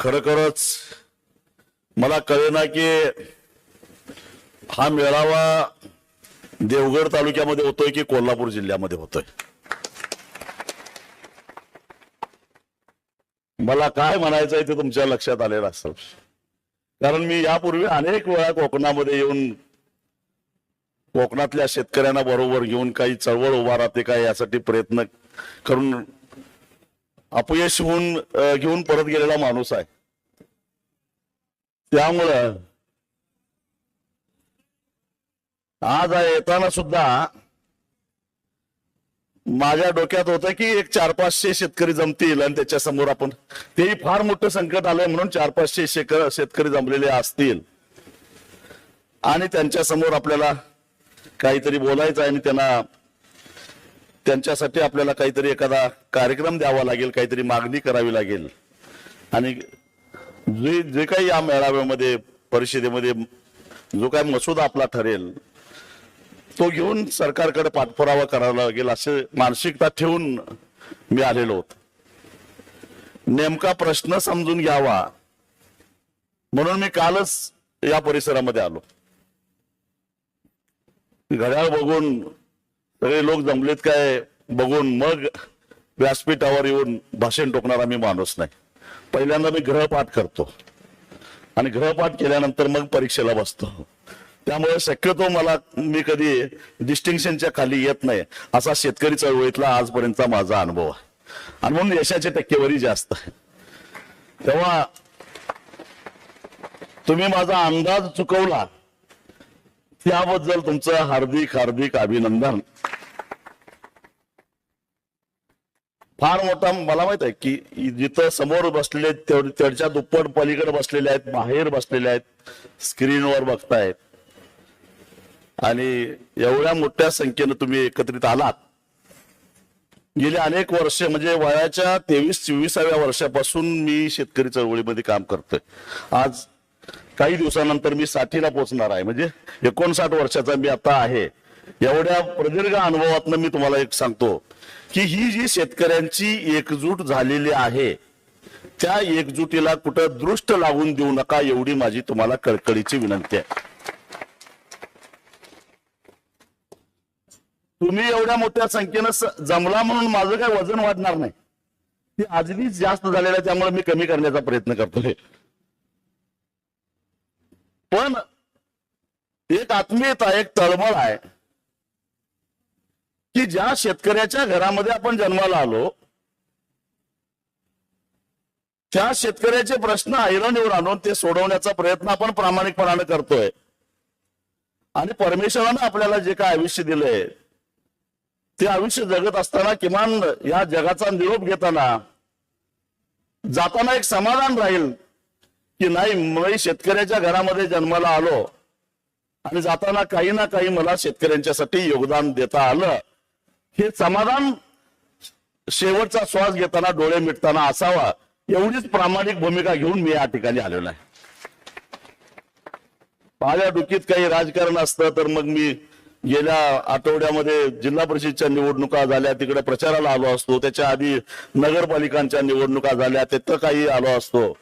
खरोखरच मला कळेना की हा मेळावा देवगड तालुक्यामध्ये होतोय की कोल्हापूर जिल्ह्यामध्ये होतोय। मला काय म्हणायचं आहे ते तुमच्या लक्षात आलेलं असेल, कारण मी यापूर्वी अनेक वेळा कोकणामध्ये येऊन कोकणातल्या शेतकऱ्यांना बरोबर घेऊन काही चळवळ उभा राहते काय यासाठी प्रयत्न करून अपयश होऊन घेऊन परत गेलेला माणूस आहे। त्यामुळं आज येताना सुद्धा माझ्या डोक्यात होतं की एक 400-500 शेतकरी जमतील आणि त्याच्या समोर आपण, तेही फार मोठं संकट आलंय म्हणून 400-500 शेतकरी जमलेले असतील आणि त्यांच्या समोर आपल्याला काहीतरी बोलायचं आहे आणि त्यांच्यासाठी आपल्याला काहीतरी एखादा कार्यक्रम द्यावा लागेल, काहीतरी मागणी करावी लागेल आणि जे काही या मेळाव्यामध्ये परिषदेमध्ये जो काही मसुदा आपला ठरेल तो घेऊन सरकारकडे पाठपुरावा करावा लागेल असे मानसिकता ठेवून मी आलेलो होतो। नेमका प्रश्न समजून घ्यावा म्हणून मी कालच या परिसरामध्ये आलो। घड्याळ बघून सगळे लोक जमलेत काय बघून मग व्यासपीठावर येऊन भाषण टोकणारा मी माणूस नाही। पहिल्यांदा मी गृहपाठ करतो आणि गृहपाठ केल्यानंतर मग परीक्षेला बसतो। त्यामुळे शक्यतो मी कधी डिस्टिंक्शनच्या खाली येत नाही असा शेतकरी चळवळीतला आजपर्यंतचा माझा अनुभव आहे आणि म्हणून यशाची टक्केवारी जास्त आहे। तेव्हा तुम्ही माझा अंदाज चुकवला त्याबद्दल तुमचं हार्दिक हार्दिक अभिनंदन। फार मोठा मला माहित आहे की जिथं समोर बसलेले त्याच्या दुप्पट पलीकडे बसलेले आहेत, बाहेर बसलेले आहेत, स्क्रीनवर बघतायत आणि एवढ्या मोठ्या संख्येने तुम्ही एकत्रित आलात। गेली अनेक वर्ष म्हणजे वयाच्या 23-24व्या वर्षापासून मी शेतकरी चळवळीमध्ये काम करतोय। आज काही दिवसानंतर मी 60ला पोहोचणार आहे, म्हणजे 59 वर्षाचा मी आता आहे। एवढ्या प्रदीर्घ अनुभवातून मी तुम्हाला एक सांगतो की ही जी शेतकऱ्यांची एकजूट झालेली आहे त्या एकजुटीला कुठं दृष्ट लागून देऊ नका एवढी माझी तुम्हाला कळकळीची विनंती आहे। तुम्ही एवढ्या मोठ्या संख्येनं जमला म्हणून माझं काही वजन वाढणार नाही, ती आजलीच जास्त झालेलं आहे त्यामुळे मी कमी करण्याचा प्रयत्न करतोय। पण एक आत्मीयता, एक तळमळ आहे की ज्या शेतकऱ्याच्या घरामध्ये आपण जन्माला आलो त्या शेतकऱ्याचे प्रश्न ऐरणीवर आणून ते सोडवण्याचा प्रयत्न आपण प्रामाणिकपणाने करतोय आणि परमेश्वरानं आपल्याला जे काय आयुष्य दिलंय ते आयुष्य जगत असताना किमान या जगाचा निरोप घेताना जाताना एक समाधान राहील की नाही मी शेतकऱ्याच्या घरामध्ये जन्माला आलो आणि जाताना काही ना काही मला शेतकऱ्यांच्यासाठी योगदान देता आलं, हे समाधान शेवटचा श्वास घेताना डोळे मिटताना असावा एवढीच प्रामाणिक भूमिका घेऊन मी या ठिकाणी आलेलो आहे। माझ्या डोकीत काही राजकारण असतं तर मग मी गेल्या आठवड्यामध्ये जिल्हा परिषदच्या निवडणुका झाल्या तिकडे प्रचाराला आलो असतो, त्याच्या आधी नगरपालिकांच्या निवडणुका झाल्या तिथं काही आलो असतो,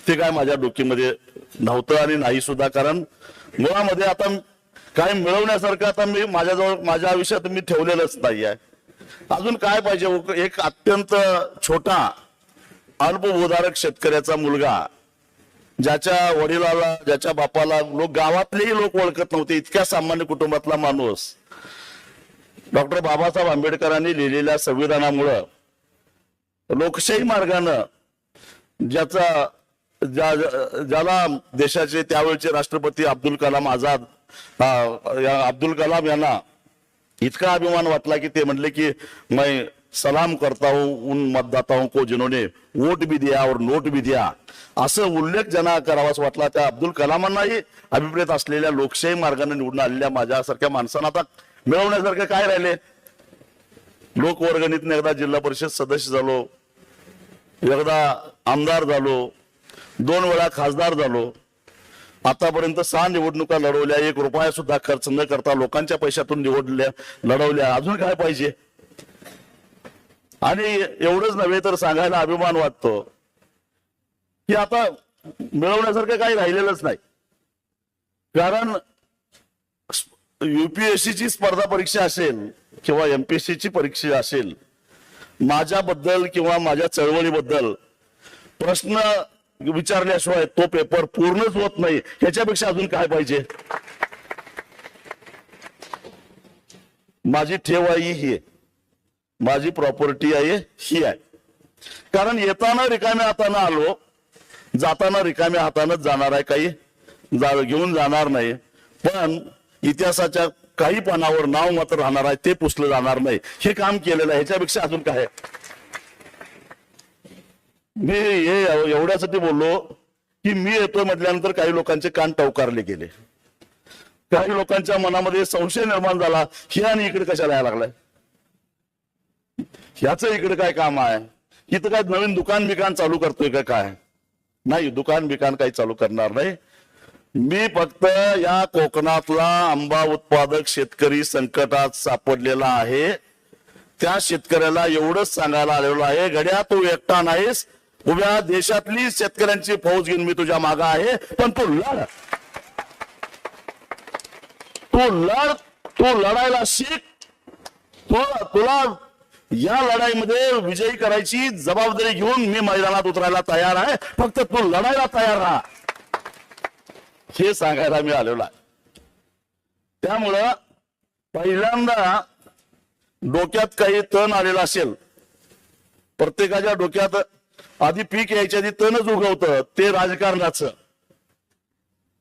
ते काय माझ्या डोकीमध्ये नव्हतं आणि नाही सुद्धा। कारण मुळामध्ये आता काय मिळवण्यासारखं आता मी माझ्या आयुष्यात मी ठेवलेलंच नाही आहे। अजून काय पाहिजे? एक अत्यंत छोटा अल्पभूधारक शेतकऱ्याचा मुलगा ज्याच्या वडिलाला ज्याच्या बापाला गावातलेही लोक ओळखत नव्हते, इतक्या सामान्य कुटुंबातला माणूस डॉक्टर बाबासाहेब आंबेडकरांनी लिहिलेल्या संविधानामुळं लोकशाही मार्गानं ज्याला देशाचे त्यावेळचे राष्ट्रपती अब्दुल कलाम आझाद अब्दुल कलाम यांना इतका अभिमान वाटला की ते म्हणले की मैं सलाम करता हूं उन मतदाताओं को जिन्होंने वोट भी दिया और नोट भी दिया, असं उल्लेख ज्यांना करावाच वाटला त्या अब्दुल कलामांनाही अभिप्रेत असलेल्या लोकशाही मार्गाने निवडून आलेल्या माझ्यासारख्या माणसांना आता मिळवण्यासारखं काय राहिले? लोकवर्गणीतून एकदा जिल्हा परिषद सदस्य झालो, एकदा आमदार झालो, 2 वेळा खासदार झालो, आतापर्यंत 6 निवडणुका लढवल्या, 1 रुपया सुद्धा खर्च न करता लोकांच्या पैशातून लढवल्या। अजून काय पाहिजे? आणि एवढंच नव्हे तर सांगायला अभिमान वाटतो की आता मिळवण्यासारखं काही राहिलेलंच नाही. कारण युपीएससीची स्पर्धा परीक्षा असेल किंवा एमपीएससीची परीक्षा असेल, माझ्याबद्दल किंवा माझ्या चळवळीबद्दल प्रश्न विचारल्याशिवाय तो पेपर पूर्णच होत नाही. ह्याच्यापेक्षा अजून काय पाहिजे? माझी ठेव आहे ही आहे, माझी प्रॉपर्टी आहे ही आहे. कारण येताना रिकाम्या हाताने आलो, जाताना रिकाम्या हातानच जाणार आहे, काही घेऊन जाणार नाही. पण इतिहासाच्या काही पानावर नाव मात्र राहणार आहे, ते पुसलं जाणार नाही. हे काम केलेलं आहे, ह्याच्यापेक्षा अजून काय? मी हे एवढ्यासाठी बोललो की मी येतोय म्हटल्यानंतर काही लोकांचे कान टवकारले गेले, काही लोकांच्या मनामध्ये संशय निर्माण झाला, हे आणि इकडे कशाला यायला लागलाय, ह्याचं इकडे काय काम आहे, इथं काय नवीन दुकान बिकान चालू करतोय का काय? नाही, दुकान बिकान काही चालू करणार नाही. मी फक्त या कोकणातला आंबा उत्पादक शेतकरी संकटात सापडलेला आहे, त्या शेतकऱ्याला एवढंच सांगायला आलेलो आहे, गड्या तू एकटा नाहीस, उभ्या देशातली शेतकऱ्यांची फौज घेऊन मी तुझ्या मागे आहे. पण तू लढ, तू लढायला शिक. तुला या लढाईमध्ये विजयी करायची जबाबदारी घेऊन मी मैदानात उतरायला तयार आहे, फक्त तू लढायला तयार राहा, हे सांगायला मी आलेलो आहे. त्यामुळं पहिल्यांदा डोक्यात काही तण आलेला असेल, प्रत्येकाच्या डोक्यात आधी पीक यायच्या आधी तणच उगवतं, ते राजकारणाचं,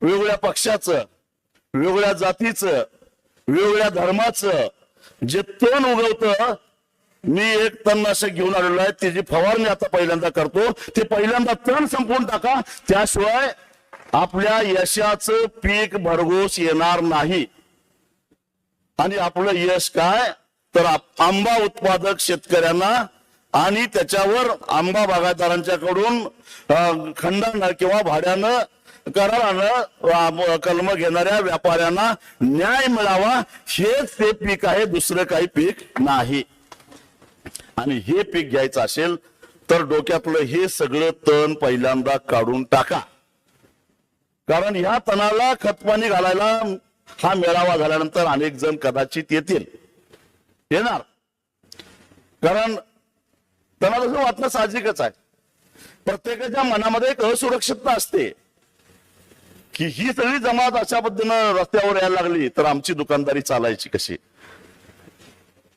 वेगवेगळ्या पक्षाचं, वेगवेगळ्या जातीचं, वेगवेगळ्या धर्माचं जे तण उगवतं. मी एक तणनाशक घेऊन आलेलो आहे, त्याची फवारणी आता पहिल्यांदा करतो. ते पहिल्यांदा तण संपवून टाका, त्याशिवाय आपल्या यशाचं पीक भरघोस येणार नाही. आणि आपलं यश काय? तर आंबा उत्पादक शेतकऱ्यांना आणि त्याच्यावर आंबा बागायतदारांच्याकडून खंडानं किंवा भाड्यानं करारानं कलम घेणाऱ्या व्यापाऱ्यांना न्याय मिळावा, हेच ते पीक आहे, दुसरं काही पीक नाही. आणि हे पीक घ्यायचं असेल तर डोक्यातलं हे सगळं तण पहिल्यांदा काढून टाका. कारण ह्या तणाला खतपाणी घालायला हा मेळावा झाल्यानंतर अनेक जण कदाचित येणार. कारण त्यांना तसं वाटणं साहजिकच आहे. प्रत्येकाच्या मनामध्ये एक असुरक्षितता असते की ही सगळी जमात अशा पद्धतीनं रस्त्यावर यायला लागली तर आमची दुकानदारी चालायची कशी?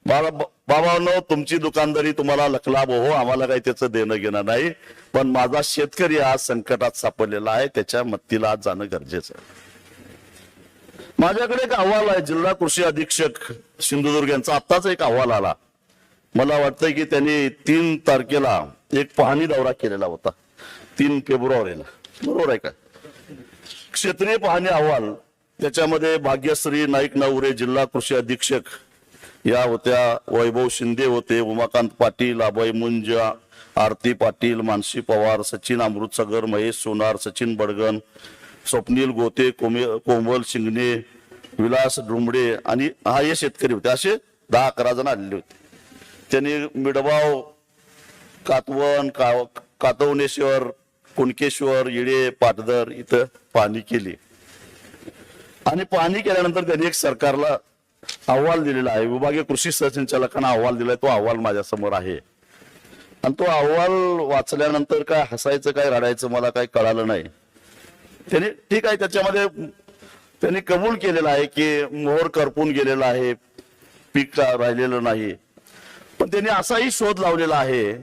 बाबांनो, तुमची दुकानदारी तुम्हाला लखलाभ हो, आम्हाला काही त्याचं देणं घेणं नाही. पण माझा शेतकरी आज संकटात सापडलेला आहे, त्याच्या मदतीला आज जाणं गरजेचं आहे. माझ्याकडे एक अहवाल आहे, जिल्हा कृषी अधीक्षक सिंधुदुर्ग यांचा आत्ताच एक अहवाल आला. मला वाटतंय की त्यांनी 3 तारखेला एक पाहणी दौरा केलेला होता, 3 फेब्रुवारीला, बरोबर आहे का? क्षेत्रीय पाहणी अहवाल, त्याच्यामध्ये भाग्यश्री नाईक नवरे जिल्हा कृषी अधीक्षक या होत्या, वैभव शिंदे होते, उमाकांत पाटील, अभय मुंज, आरती पाटील, मानसी पवार, सचिन अमृतसगर, महेश सोनार, सचिन बडगन, स्वप्नील गोते, कोमल शिंगणे, विलास डुमडे आणि हा हे शेतकरी होते. असे 10-11 जण आलेले होते. त्यांनी मिडबाव, कातवन, कातवनेश्वर, कुणकेश्वर, इडे, पाटदर इथं पाहणी केली. आणि पाहणी केल्यानंतर त्यांनी एक सरकारला अहवाल दिलेला आहे, विभागीय कृषी सहसंचालकांना अहवाल दिलाय. तो अहवाल माझ्या समोर आहे. आणि तो अहवाल वाचल्यानंतर काय हसायचं काय रडायचं मला काही कळालं नाही. त्यांनी ठीक आहे, त्याच्यामध्ये त्यांनी कबूल केलेला आहे की मोहर करपून गेलेला आहे, पीक राहिलेलं नाही. पण त्यांनी असाही शोध लावलेला आहे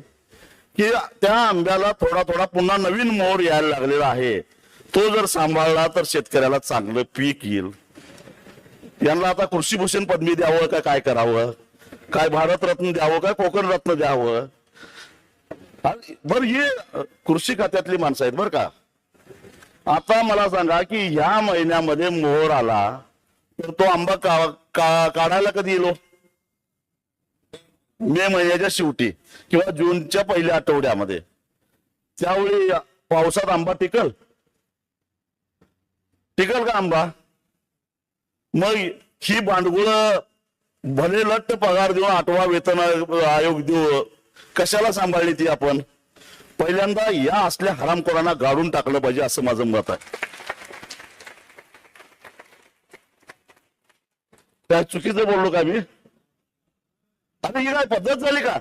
की त्या आंब्याला थोडा थोडा पुन्हा नवीन मोहर यायला लागलेला आहे. तो जर सांभाळला तर शेतकऱ्याला चांगलं पीक येईल. यांना आता कृषीभूषण पदवी द्यावं का काय करावं, काय भारतरत्न द्यावं काय कोकण रत्न द्यावं? बर, हे कृषी खात्यातली माणसं आहेत बर का. आता मला सांगा की ह्या महिन्यामध्ये मोहर आला तर तो आंबा काढायला कधी येलो? मे महिन्याच्या शेवटी किंवा जूनच्या पहिल्या आठवड्यामध्ये. त्यावेळी पावसात आंबा टिकल का आंबा? मग ही भांडवल भले लट्ट पगार देऊन 8वा वेतन आयोग देऊ, कशाला सांभाळली ती आपण? पहिल्यांदा या असल्या हरामखोरांना गाडून टाकलं पाहिजे असं माझं मत आहे. त्या चुकीचं बोललो का मी? आता ही काय पद्धत झाली का?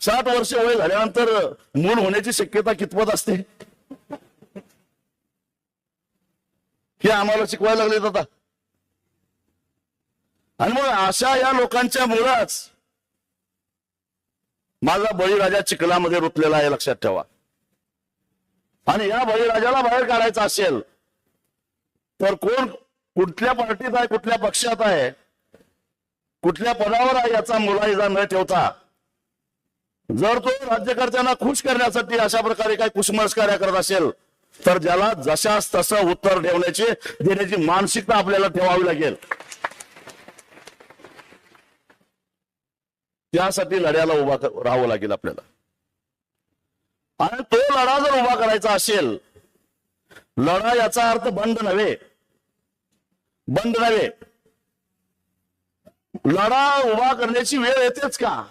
60 वर्ष वय झाल्यानंतर मूल होण्याची शक्यता कितपत असते हे आम्हाला शिकवायला लागलेत आता. आणि मग अशा या लोकांच्या मुळाच माझा बळीराजा चिखलामध्ये रुतलेला आहे, लक्षात ठेवा. आणि या बळीराजाला बाहेर काढायचं असेल तर कोण कुठल्या पार्टीत आहे, कुठल्या पक्षात आहे, कुठल्या पदावर आहे याचा मुलाहिजा न ठेवता जर तो राज्यकर्त्यांना खुश करण्यासाठी अशा प्रकारे काही कुसमस्कार्या करत असेल तर ज्याला जशास तसं उत्तर देण्याची मानसिकता आपल्याला ठेवावी लागेल. त्यासाठी लढ्याला उभा राहावं लागेल आपल्याला. आणि तो लढा जर उभा करायचा असेल, लढा याचा अर्थ बंड नव्हे, लढा उभा करण्याची वेळ येतेच का?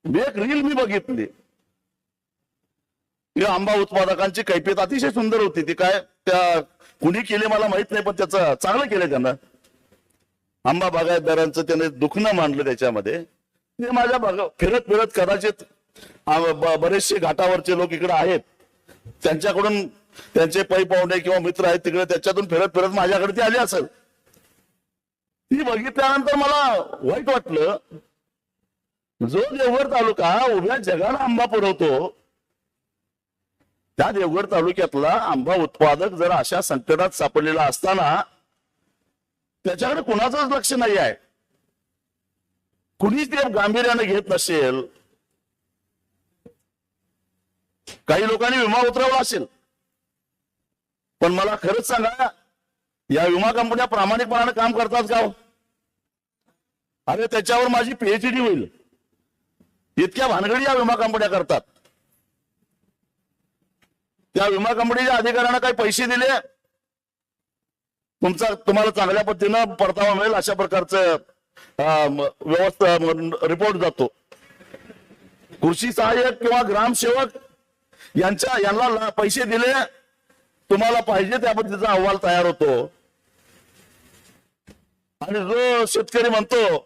एक रील मी बघितली, आंबा उत्पादकांची कैफियत अतिशय सुंदर होती. ती काय त्या कुणी केली मला माहित नाही, पण त्याचं चांगलं केलं त्यांना. आंबा बागायतदारांचं त्याने दुखणं मांडलं त्याच्यामध्ये. ते माझ्या फिरत कदाचित बरेचसे घाटावरचे लोक इकडे आहेत, त्यांच्याकडून त्यांचे पै पाहुणे किंवा मित्र आहेत तिकडे, त्याच्यातून फिरत माझ्याकडे ती आली असेल. ती बघितल्यानंतर मला वाईट वाटलं. जो देवगड तालुका उभ्या जगाला आंबा पुरवतो, त्या देवगड तालुक्यातला आंबा उत्पादक जर अशा संकटात सापडलेला असताना त्याच्याकडे कुणाचंच लक्ष नाही आहे, कुणीच ते गांभीर्याने घेत नसेल. काही लोकांनी विमा उतरवला असेल, पण मला खरंच सांगा, या विमा कंपन्या प्रामाणिकपणाने काम करतात का? अरे त्याच्यावर माझी पीएचडी होईल इतक्या भानगडी या विमा कंपन्या करतात. त्या विमा कंपनीच्या अधिकाऱ्यांना काही पैसे दिले, तुम्हाला चांगल्या पद्धतीनं परतावा मिळेल अशा प्रकारचं व्यवस्था रिपोर्ट जातो. कृषी सहाय्यक किंवा ग्रामसेवक यांना पैसे दिले, तुम्हाला पाहिजे त्या पद्धतीचा अहवाल तयार होतो. आणि जो शेतकरी म्हणतो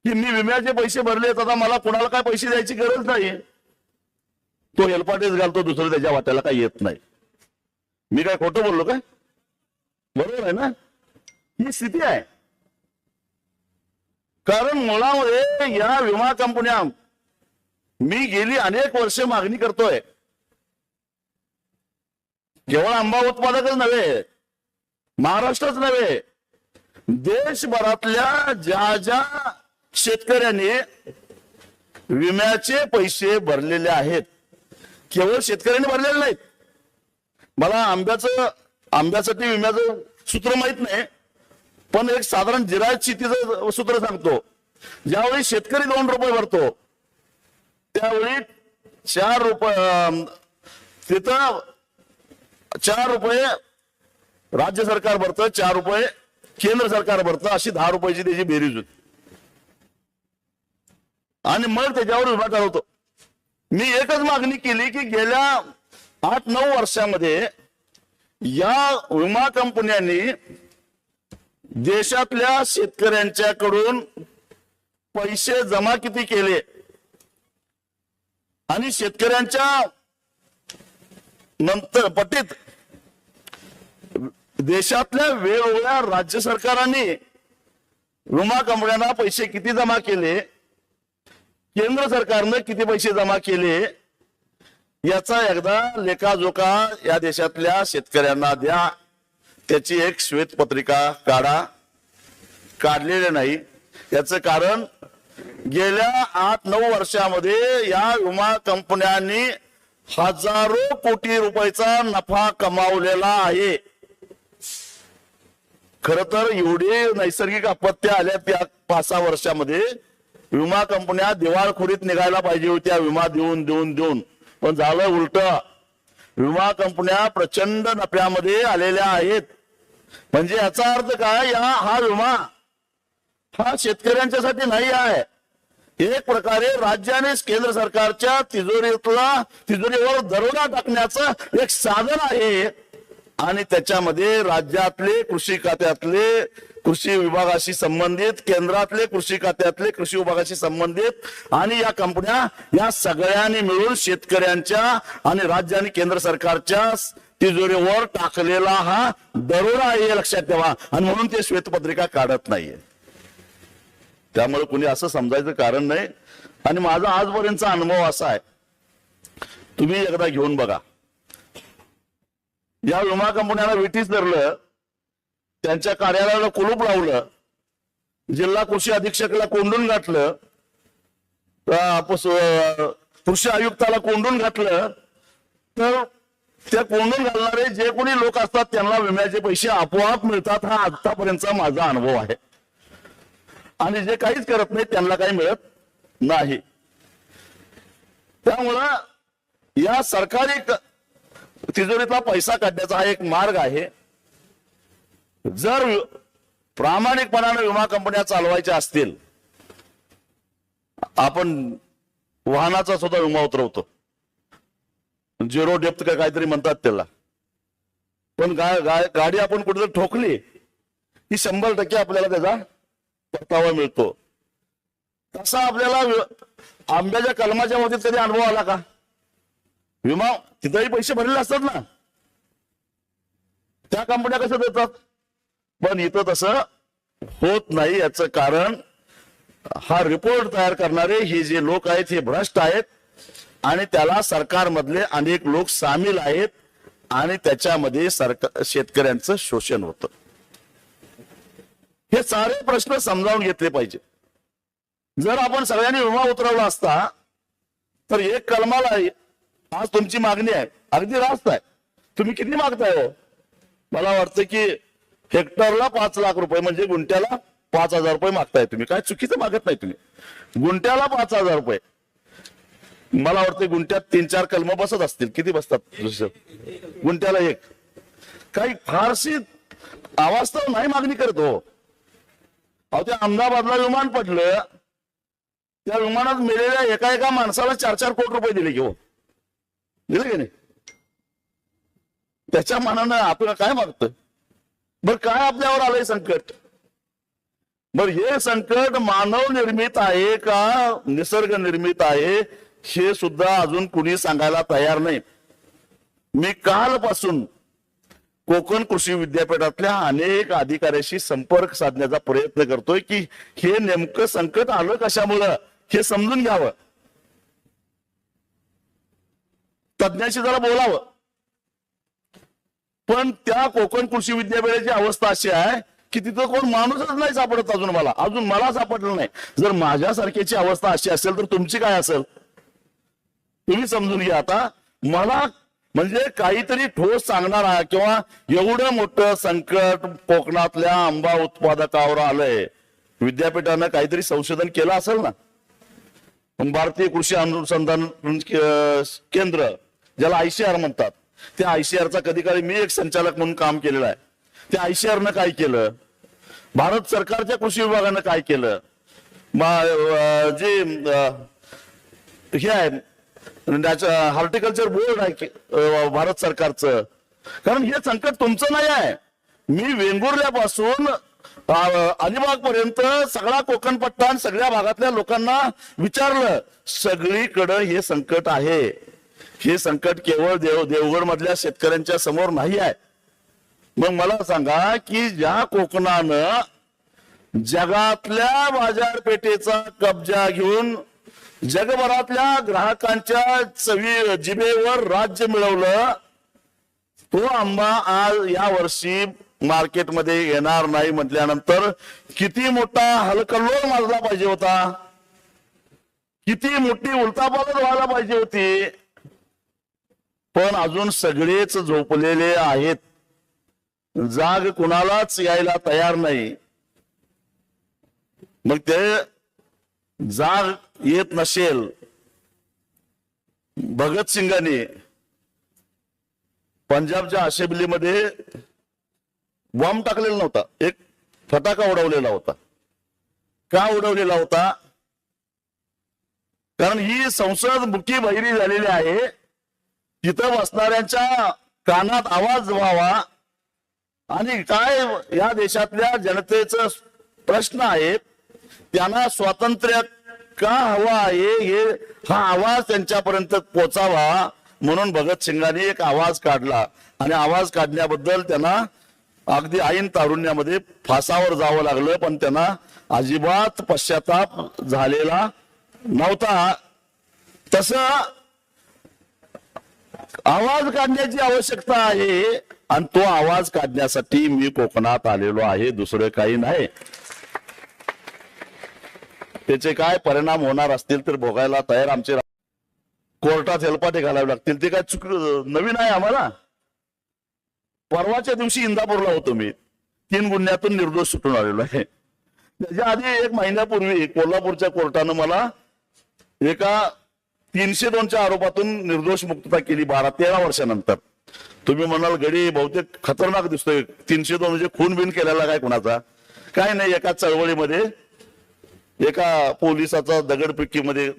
की मी विम्याचे पैसे भरलेत, आता मला कुणाला काय पैसे द्यायची गरज नाही, तो हेलपाटेच घालतो, दुसरं त्याच्या वाट्याला काही येत नाही. मी काय खोटं बोललो काय? बरोबर आहे ना? ही स्थिती आहे. कारण मुळामध्ये या विमा कंपन्या, मी गेली अनेक वर्ष मागणी करतोय, केवळ आंबा उत्पादकच नव्हे, महाराष्ट्रच नव्हे, देशभरातल्या ज्या शेतकऱ्यांनी विम्याचे पैसे भरलेले आहेत, केवळ शेतकऱ्यांनी भरलेले नाहीत. मला आंब्यासाठी विम्याचं सूत्र माहित नाही, पण एक साधारण जिरायत शेतीचं सूत्र सांगतो. ज्यावेळी शेतकरी 2 रुपये भरतो, त्यावेळी 4 रुपये तिथं 4 रुपये राज्य सरकार भरतं, 4 रुपये केंद्र सरकार भरतं, अशी 10 रुपयाची त्याची बेरीज होती. आणि मग त्याच्यावर विमा ठरवतो. मी एकच मागणी केली की गेल्या 8-9 वर्षामध्ये या विमा कंपन्यांनी देशातल्या शेतकऱ्यांच्याकडून पैसे जमा किती केले आणि शेतकऱ्यांच्या नंतर पटीत देशातल्या वेगवेगळ्या राज्य सरकारांनी विमा कंपन्यांना पैसे किती जमा केले, केंद्र सरकारनं किती पैसे जमा केले, याचा एकदा लेखाजोखा या देशातल्या शेतकऱ्यांना द्या. त्याची एक श्वेतपत्रिका काढा. काढलेले नाही. याचं कारण गेल्या 8-9 वर्षामध्ये या विमा कंपन्यांनी हजारो कोटी रुपयाचा नफा कमावलेला आहे. खर तर एवढी नैसर्गिक आपत्त्या आल्या त्या 5-6 वर्षामध्ये विमा कंपन्या दिवाळखोरीत निघायला पाहिजे होत्या, विमा देऊन. पण झालं उलट. विमा कंपन्या प्रचंड नफ्यामध्ये आलेल्या आहेत. म्हणजे याचा अर्थ काय, हा विमा हा शेतकऱ्यांच्यासाठी नाही आहे, एक प्रकारे राज्याने केंद्र सरकारच्या तिजोरीवर दरोडा टाकण्याचं एक साधन आहे। आणि त्याच्यामध्ये राज्यातले कृषी खात्यातले कृषी विभागाशी संबंधित, केंद्रातले कृषी खात्यातले कृषी विभागाशी संबंधित आणि या कंपन्या या सगळ्यांनी मिळून शेतकऱ्यांच्या आणि राज्य आणि केंद्र सरकारच्या तिजोरीवर टाकलेला हा दरोडा आहे, हे लक्षात ठेवा। आणि म्हणून ते श्वेतपत्रिका काढत नाहीये, त्यामुळे कुणी असं समजायचं कारण नाही। आणि माझा आजपर्यंतचा अनुभव असा आहे, तुम्ही एकदा घेऊन बघा, या विमा कंपन्यांना विटीस धरलं, त्यांच्या कार्यालयाला कुलूप लावलं, जिल्हा कृषी अधीक्षकला कोंडून घातलं, कृषी आयुक्ताला कोंडून घातलं, तर त्या कोंडून घालणारे जे कोणी लोक असतात त्यांना विम्याचे पैसे आपोआप मिळतात, हा आतापर्यंतचा माझा अनुभव आहे। आणि जे काहीच करत नाही त्यांना काही मिळत नाही। त्यामुळं या सरकारी तिजोरीतला पैसा काढण्याचा हा एक मार्ग आहे। जर प्रामाणिकपणाने विमा कंपन्या चालवायच्या असतील, आपण वाहनाचा सुद्धा विमा उतरवतो, झिरो डेप्थ का काहीतरी म्हणतात त्याला, पण गाडी आपण कुठेतरी ठोकली की 100% आपल्याला त्याचा परतावा मिळतो। तसा आपल्याला आंब्याच्या कलमाच्या बाबतीत कधी अनुभव आला का? विमा तिथेही पैसे भरलेले असतात ना, त्या कंपन्या कसं देतात, पण इथं तसं होत नाही। याचं कारण हा रिपोर्ट तयार करणारे हे जे लोक आहेत हे भ्रष्ट आहेत आणि त्याला सरकारमधले अनेक लोक सामील आहेत आणि त्याच्यामध्ये शेतकऱ्यांचं शोषण होतं। हे सारे प्रश्न समजावून घेतले पाहिजे। जर आपण सगळ्यांनी विमा उतरवला असता तर एक कलमाला आज तुमची मागणी आहे, अगदी रास्त आहे, तुम्ही किती मागताय हो? मला वाटतं की हेक्टरला 5 लाख रुपये म्हणजे गुंठ्याला 5,000 रुपये मागताय तुम्ही, काय चुकीचं मागत नाही तुम्ही। गुंठ्याला 5,000 रुपये, मला वाटतं गुंठ्यात 3-4 कलम बसत असतील, किती बसतात गुंठ्याला? एक काही फारशी अवास्तव नाही मागणी करत हो। अहो, त्या अहमदाबादला विमान पडलं, त्या विमानात मेलेल्या एका माणसाला 4-4 कोटी रुपये दिले की हो, दिले की नाही? त्याच्या मानानं आपल्याला काय मागतं? बरं, काय आपल्यावर आलंय संकट? बरं, हे संकट मानव निर्मित आहे का निसर्ग निर्मित आहे हे सुद्धा अजून कुणी सांगायला तयार नाही। मी कालपासून कोकण कृषी विद्यापीठातल्या अनेक अधिकाऱ्याशी संपर्क साधण्याचा प्रयत्न करतोय की हे नेमकं संकट आलं कशामुळं हे समजून घ्यावं, तज्ञाशी जरा बोलावं। पण त्या कोकण कृषी विद्यापीठाची अवस्था अशी आहे की तिथं कोण माणूसच नाही सापडत अजून मला सापडलं नाही। जर माझ्यासारख्याची अवस्था अशी असेल तर तुमची काय असेल तुम्ही समजून घ्या। आता मला म्हणजे काहीतरी ठोस सांगणारा किंवा एवढं मोठं संकट कोकणातल्या आंबा उत्पादकावर आलंय, विद्यापीठानं काहीतरी संशोधन केलं असेल ना। भारतीय कृषी अनुसंधान केंद्र ज्याला ICR म्हणतात, त्या ICRचा कधी काळी मी एक संचालक म्हणून काम केलेलं आहे। त्या ICRनं काय केलं, भारत सरकारच्या कृषी विभागानं काय केलं, जे हे आहे हॉर्टिकल्चर बोर्ड आहे भारत सरकारचं, कारण हे संकट तुमचं नाही आहे। मी वेंगुर्ल्यापासून अलिबाग पर्यंत सगळा कोकण पट्टा आणि सगळ्या भागातल्या लोकांना विचारलं, सगळीकडे हे संकट आहे। हे संकट केवळ देवगड मधल्या शेतकऱ्यांच्या समोर नाही आहे। मग मला सांगा की ज्या कोकणानं जगातल्या बाजारपेठेचा कब्जा घेऊन जगभरातल्या ग्राहकांच्या जिभेवर राज्य मिळवलं, तो आंबा आज या वर्षी मार्केटमध्ये येणार नाही म्हटल्यानंतर किती मोठा हलकल्लोळ माजला पाहिजे होता, किती मोठी उलथापालथ व्हायला पाहिजे होती। पण अजून सगळेच झोपलेले आहेत, जाग कुणालाच यायला तयार नाही। मग ते जाग येत नसेल, भगतसिंगांनी पंजाबच्या असेंब्लीमध्ये बॉम्ब टाकलेला नव्हता, एक फटाका उडवलेला होता। का उडवलेला होता? कारण ही संसद मुकी बहिरी झालेली आहे. तिथं बसणाऱ्यांच्या कानात आवाज व्हावा आणि काय या देशातल्या जनतेचा प्रश्न आहे, त्यांना स्वातंत्र्य का हवा आहे हे हा आवाज त्यांच्यापर्यंत पोचावा म्हणून भगतसिंगांनी एक आवाज काढला आणि आवाज काढण्याबद्दल त्यांना अगदी ऐन तारुण्यामध्ये फासावर जावं लागलं, पण त्यांना अजिबात पश्चाताप झालेला नव्हता. तसं आवाज काढण्याची आवश्यकता आहे आणि तो आवाज काढण्यासाठी मी कोकणात आलेलो आहे, दुसरं काही नाही. त्याचे काय परिणाम होणार असतील तर भोगायला तयार. आमचे कोर्टात हेलपाटे घालावे लागतील, ते काय चुक नवीन आहे आम्हाला. परवाच्या दिवशी इंदापूरला होतो मी, 3 गुन्ह्यातून निर्दोष सुटून आलेलो आहे. त्याच्या आधी 1 महिन्यापूर्वी कोल्हापूरच्या कोर्टानं मला एका 302च्या आरोपातून निर्दोष मुक्तता केली 12-13 वर्षानंतर. तुम्ही म्हणाल गडी बहुतेक खतरनाक दिसतोय, 302 म्हणजे खून बिन केलेला काय कुणाचा? काय नाही, एका चळवळीमध्ये एका पोलिसाचा दगडफेकीमध्ये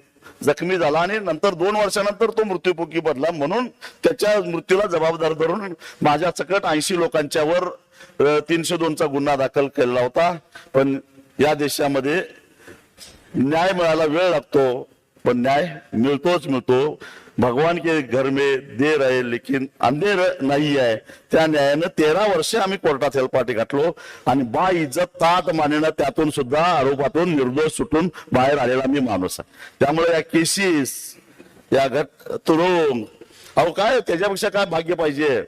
जखमी झाला आणि नंतर 2 वर्षानंतर तो मृत्यूमुखी पडला. म्हणून त्याच्या मृत्यूला जबाबदार धरून माझ्या सकट 80 लोकांच्यावर 302चा गुन्हा दाखल केला होता. पण या देशामध्ये न्याय मिळायला वेळ लागतो, पण न्याय मिळतोच मिळतो. भगवान के घर में देर आहे लेकिन अंधेर नाही आहे. त्या न्यायानं 13 वर्ष आम्ही कोर्टात हेलपाटे घातलो आणि बा इज्जत तात मानेनं त्यातून सुद्धा आरोपातून निर्दोष सुटून बाहेर आलेला मी माणूस आहे. त्यामुळे या केसीस या तुरुंग अहो काय त्याच्यापेक्षा काय भाग्य पाहिजे.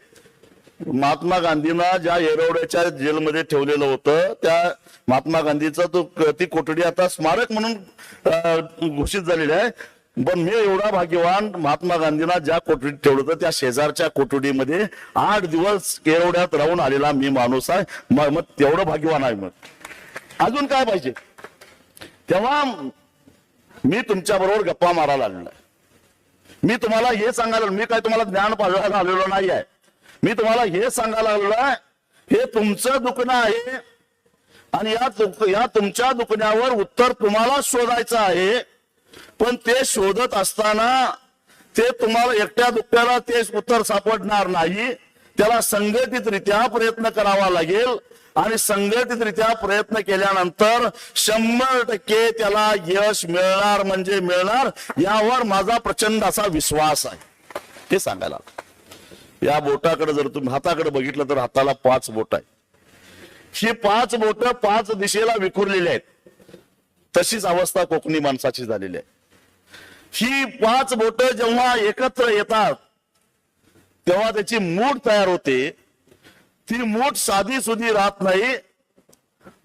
महात्मा गांधींना ज्या येरवड्याच्या जेलमध्ये ठेवलेलं होतं त्या महात्मा गांधीचा ती कोठडी आता स्मारक म्हणून घोषित झालेली आहे. पण मी एवढा भाग्यवान, महात्मा गांधींना ज्या कोठडीत ठेवलं होतं त्या शेजारच्या कोठडीमध्ये 8 दिवस येरवड्यात राहून आलेला मी माणूस आहे. मग तेवढं भाग्यवान आहे. मग अजून काय पाहिजे? तेव्हा मी तुमच्या बरोबर गप्पा मारायला आलेलो आहे. मी तुम्हाला हे सांगायला, मी काय तुम्हाला ज्ञान पाजवायला आलेलो नाही आहे. मी तुम्हाला हे सांगायला आलेलो आहे, हे तुमचं दुखणं आहे आणि या तुमच्या दुखण्यावर उत्तर तुम्हाला शोधायचं आहे. पण ते शोधत असताना ते तुम्हाला एकट्या दुखण्याला ते उत्तर सापडणार नाही. त्याला संघटितरित्या प्रयत्न करावा लागेल आणि संघटितरित्या प्रयत्न केल्यानंतर 100% त्याला यश मिळणार म्हणजे मिळणार, यावर माझा प्रचंड असा विश्वास आहे. ते सांगायला या बोटाकडे जर तुम्ही हाताकडे बघितलं तर हाताला 5 बोट आहे. ही 5 बोट 5 दिशेला विखुरलेली आहेत. तशीच अवस्था कोकणी माणसाची झालेली आहे. ही 5 बोट जेव्हा एकत्र येतात तेव्हा त्याची मूठ तयार होते. ती मूठ साधी सुधी राहत नाही,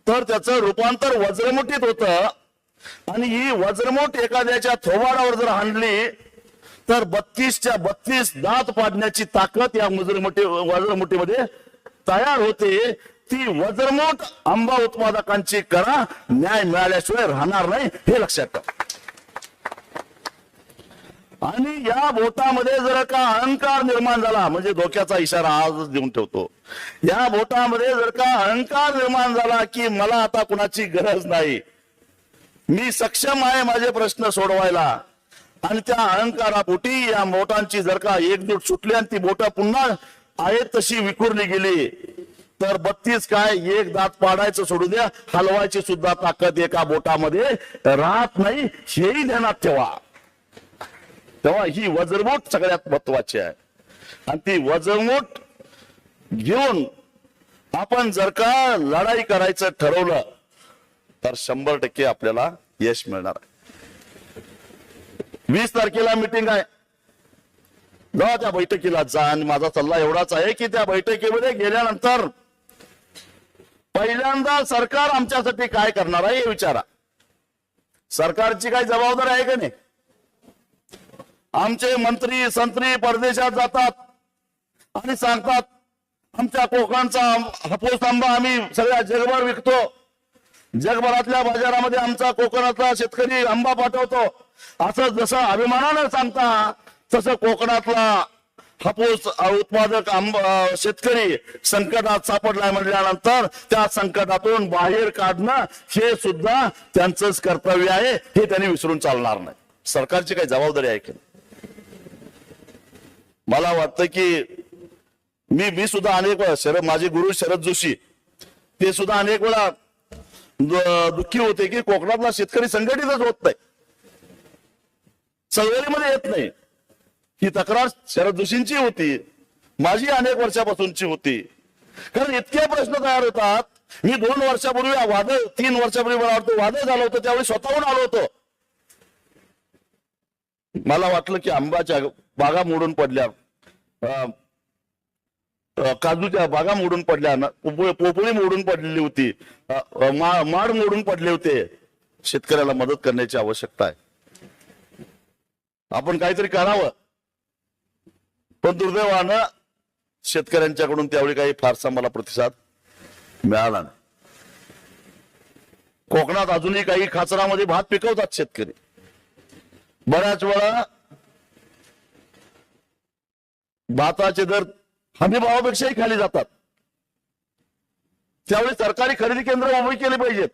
तर त्याचं रूपांतर वज्रमुठीत होतं आणि ही वज्रमुठ एखाद्याच्या थोबाडावर जर हाणली तर 32च्या 32 दात पाडण्याची ताकद या वज्रमुठीमध्ये तयार होते. ती वज्रमुठ आंबा उत्पादकांची करा, न्याय मिळाल्याशिवाय राहणार नाही, हे लक्षात ठेवा. आणि या बोटामध्ये जर का अहंकार निर्माण झाला, म्हणजे धोक्याचा इशारा आज देऊन ठेवतो, या बोटामध्ये जर का अहंकार निर्माण झाला की मला आता कुणाची गरज नाही, मी सक्षम आहे माझे प्रश्न सोडवायला, आणि त्या अहंकारापोटी या बोटांची जर का एकजूट सुटली आणि ती बोट पुन्हा आहेत तशी विखुरली गेली तर 32 काय, एक दात पाडायचं सोडू द्या, हलवायची सुद्धा ताकद एका बोटामध्ये राहत नाही, हेही ध्यानात ठेवा. तेव्हा ही वज्रमुठ सगळ्यात महत्वाची आहे. आणि ती वज्रमुठ घेऊन आपण जर का लढाई करायचं ठरवलं तर 100% आपल्याला यश मिळणार आहे. 20 तारखेला मीटिंग आहे, जा त्या बैठकीला जा. आणि माझा सल्ला एवढाच आहे की त्या बैठकीमध्ये गेल्यानंतर पहिल्यांदा सरकार आमच्यासाठी काय करणार आहे हे विचारा. सरकारची काय जबाबदारी आहे का नाही? आमचे मंत्री संत्री परदेशात जातात आणि सांगतात आमच्या कोकणचा हापूस आंबा आम्ही सगळ्या जगभर विकतो, जगभरातल्या बाजारामध्ये आमचा कोकणातला शेतकरी आंबा पाठवतो, असं जसं अभिमानानं सांगता तसं कोकणातला हापूस उत्पादक शेतकरी संकटात सापडलाय म्हटल्यानंतर त्या संकटातून बाहेर काढणं हे सुद्धा त्यांचंच कर्तव्य आहे, हे त्यांनी विसरून चालणार नाही. सरकारची काही जबाबदारी आहे की मला वाटतं की मी सुद्धा अनेक वेळा माझे गुरु शरद जोशी ते सुद्धा अनेक वेळा दुःखी होते की कोकणातला शेतकरी संघटितच होत नाही, चळवळीमध्ये येत नाही. ही तक्रार शरद जोशींची होती, माझी अनेक वर्षापासूनची होती. कारण इतके प्रश्न तयार होतात. मी 2 वर्षापूर्वी वादळ 3 वर्षापूर्वी मला वाटतं वादळ झालं होतं, त्यावेळी स्वतःहून आलो होतो. मला वाटलं की आंब्याच्या बागा मोडून पडल्या, काजूच्या बागा मोडून पडल्या, पोपळी मोडून पडलेली होती, माड मोडून पडले होते. शेतकऱ्याला मदत करण्याची आवश्यकता आहे. आपण काहीतरी करावं, पण दुर्दैवानं शेतकऱ्यांच्याकडून त्यावेळी काही फारसा मला प्रतिसाद मिळाला नाही. कोकणात अजूनही काही खाचरामध्ये भात पिकवतात शेतकरी. बऱ्याच वेळा भाताचे दर हमी भावापेक्षाही खाली जातात. त्यावेळी सरकारी खरेदी केंद्र उभी केली पाहिजेत.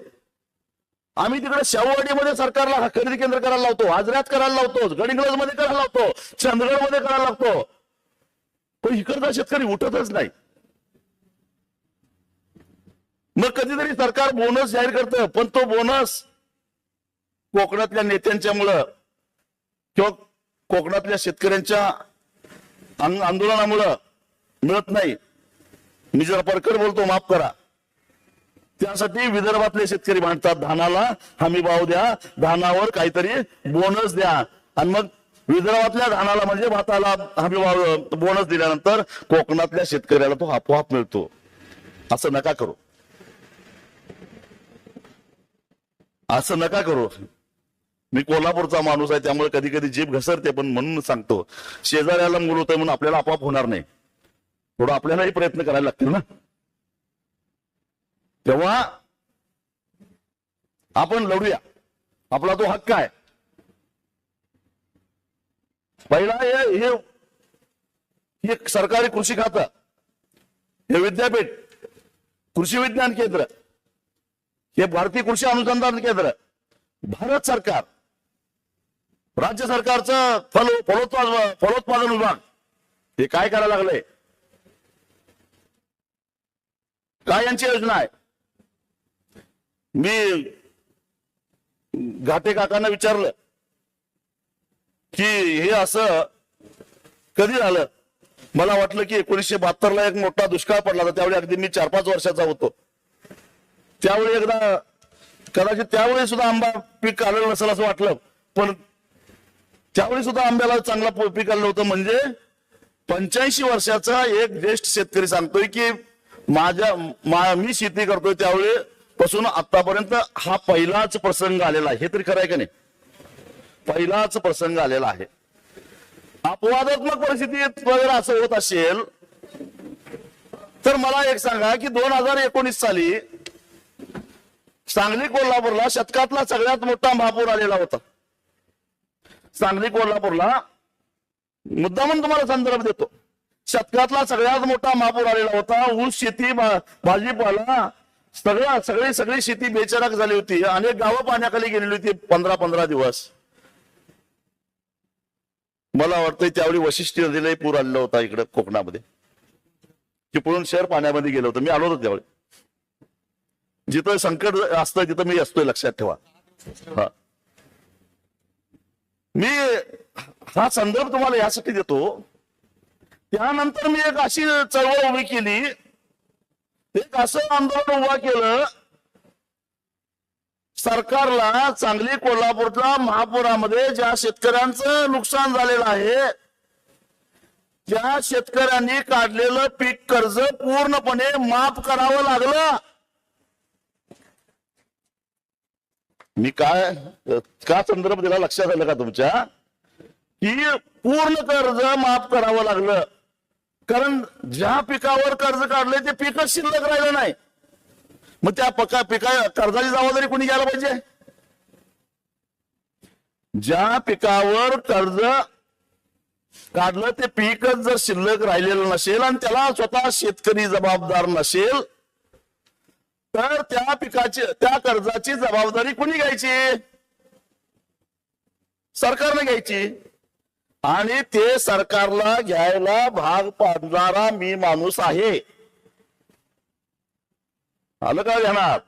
आम्ही तिकडे शाहूवाडीमध्ये सरकारला खरेदी केंद्र करायला लावतो, आजऱ्यात करायला लावतो, गडिंग्लज मध्ये करायला लावतो, चंदगड मध्ये करायला लागतो, पण इकडचा शेतकरी उठतच नाही. मग कधीतरी सरकार बोनस जाहीर करतं, पण तो बोनस कोकणातल्या नेत्यांच्यामुळं किंवा कोकणातल्या शेतकऱ्यांच्या आंदोलनामुळं मिळत नाही. मी जरा परकर बोलतो, माफ करा. त्यासाठी विदर्भातले शेतकरी म्हणतात धानाला हमी भाव द्या, धानावर काहीतरी बोनस द्या, आणि मग विदर्भातल्या धानाला म्हणजे भाताला हमी भाव बोनस दिल्यानंतर कोकणातल्या शेतकऱ्याला तो आपोआप मिळतो. असं नका करू, असं नका करू. मी कोल्हापूरचा माणूस आहे, त्यामुळे कधी कधी जीभ घसरते, पण म्हणून सांगतो, शेजाऱ्याला मूल होतंय म्हणून आपल्याला आपोआप होणार नाही. थोडं आपल्यालाही प्रयत्न करायला लागतील ना. तेव्हा आपण लढूया, आपला तो हक्क आहे. पहिला हे सरकारी कृषी खातं, हे विद्यापीठ, कृषी विज्ञान केंद्र, हे भारतीय कृषी अनुसंधान केंद्र, भारत सरकार, राज्य सरकारचं फलोत्पादन विभाग हे काय करायला लागलंय, काय यांची योजना आहे. मी घाटे काकांना विचारलं की हे असं कधी झालं. मला वाटलं की 1972ला एक मोठा दुष्काळ पडला होता, त्यावेळी अगदी मी 4-5 वर्षाचा होतो. त्यावेळी एकदा कदाचित त्यावेळी सुद्धा आंबा पीक आलेलं नसेल असं वाटलं, पण त्यावेळी सुद्धा आंब्याला चांगला पीक आलं होतं. म्हणजे 85 वर्षाचा एक ज्येष्ठ शेतकरी सांगतोय की मी शेती करतोय त्यावेळी पासून आतापर्यंत हा पहिलाच प्रसंग आलेला आहे. हे तरी खरं आहे का नाही? पहिलाच प्रसंग आलेला आहे. अपवादात्मक परिस्थितीत वगैरे असं होत असेल तर मला एक सांगा की 2019 साली सांगली कोल्हापूरला शतकातला सगळ्यात मोठा महापूर आलेला होता. सांगली कोल्हापूरला मुद्दामून तुम्हाला संदर्भ देतो, शतकातला सगळ्यात मोठा महापूर आलेला होता. ऊस शेती, भाजीपाला, सगळी शेती बेचराक झाली होती. अनेक गावं पाण्याखाली गेलेली होती 15-15 दिवस. मला वाटतं त्यावेळी वशिष्ठी नदीलाही पूर आलेला होता इकडे कोकणामध्ये. चिपळूण शहर पाण्यामध्ये गेलं होतं. मी आलो होतो त्यावेळी. जिथं संकट असतं तिथं मी असतोय, लक्षात ठेवा. हा, मी हा संदर्भ तुम्हाला यासाठी देतो. त्यानंतर मी एक अशी चळवळ उभी केली, एक असं आंदोलन उभा केलं, सरकारला सांगली कोल्हापूरच्या महापुरामध्ये ज्या शेतकऱ्यांचं नुकसान झालेलं आहे त्या शेतकऱ्यांनी काढलेलं पीक कर्ज पूर्णपणे माफ करावं लागलं. मी का संदर्भ दिला लक्षात आलं का तुमच्या? की पूर्ण कर्ज माफ करावं लागलं, कारण ज्या पिकावर कर्ज काढलंय ते पिकच शिल्लक राहिलं नाही. मग त्या कर्जाची जबाबदारी कोणी घ्यायला पाहिजे? ज्या पिकावर कर्ज काढलं ते पीकच जर शिल्लक राहिलेलं नसेल आणि त्याला स्वतः शेतकरी जबाबदार नसेल तर त्या पिकाची त्या कर्जाची जबाबदारी कोणी घ्यायची? सरकारने घ्यायची. आणि ते सरकारला घ्यायला भाग पाडणारा मी माणूस आहे. आलं का ध्यानात?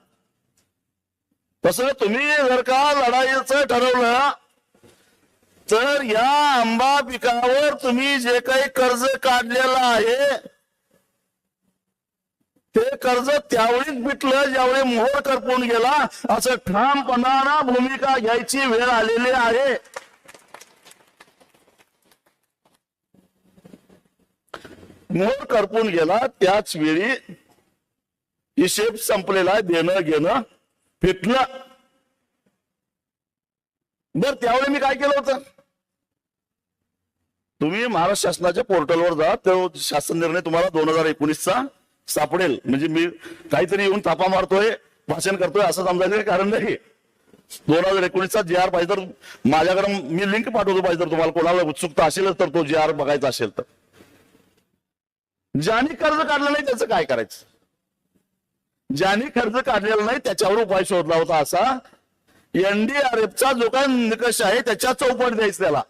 तसं तुम्ही जर का लढाईचं ठरवलं तर या आंबा पिकावर तुम्ही जे काही कर्ज काढलेलं आहे ते कर्ज त्यावेळीच मिटलं ज्यावेळी मोहर करपून गेला, असं ठामपणानं भूमिका घ्यायची वेळ आलेली आहे. मोहर करपून गेला त्याच वेळी हिशेब संपलेला, देणं घेणं फिटलं. बर त्यावेळी मी काय केलं होतं? तुम्ही महाराष्ट्र शासनाच्या पोर्टलवर जा, तो शासन निर्णय तुम्हाला 2019चा सापडेल. म्हणजे मी काहीतरी येऊन थापा मारतोय, भाषण करतोय असं समजायचं कारण नाही. 2019चा GR पाहिजे तर माझ्याकडे मी लिंक पाठवतो, पाहिजे तर तुम्हाला कोणाला उत्सुकता असेल तर तो GR बघायचा असेल तर. ज्यांनी कर्ज काढलं नाही त्याचं काय करायचं? ज्यांनी कर्ज काढलेलं नाही त्याच्यावर उपाय शोधला होता असा NDRFचा जो काय निकष आहे त्याच्या चौपट द्यायचं त्याला.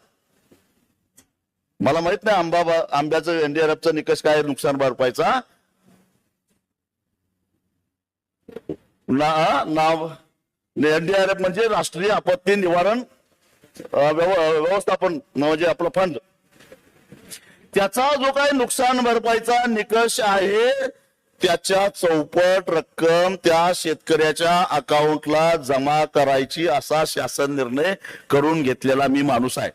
मला माहित नाही आंब्याचं NDRFचा निकष काय नुकसान भरपाईचा. नाव NDRF म्हणजे राष्ट्रीय आपत्ती निवारण व्यवस्थापन म्हणजे आपलं फंड. त्याचा जो काही नुकसान भरपाईचा निकष आहे त्याच्या चौपट रक्कम त्या शेतकऱ्याच्या अकाउंटला जमा करायची असा शासन निर्णय करून घेतलेला मी माणूस आहे.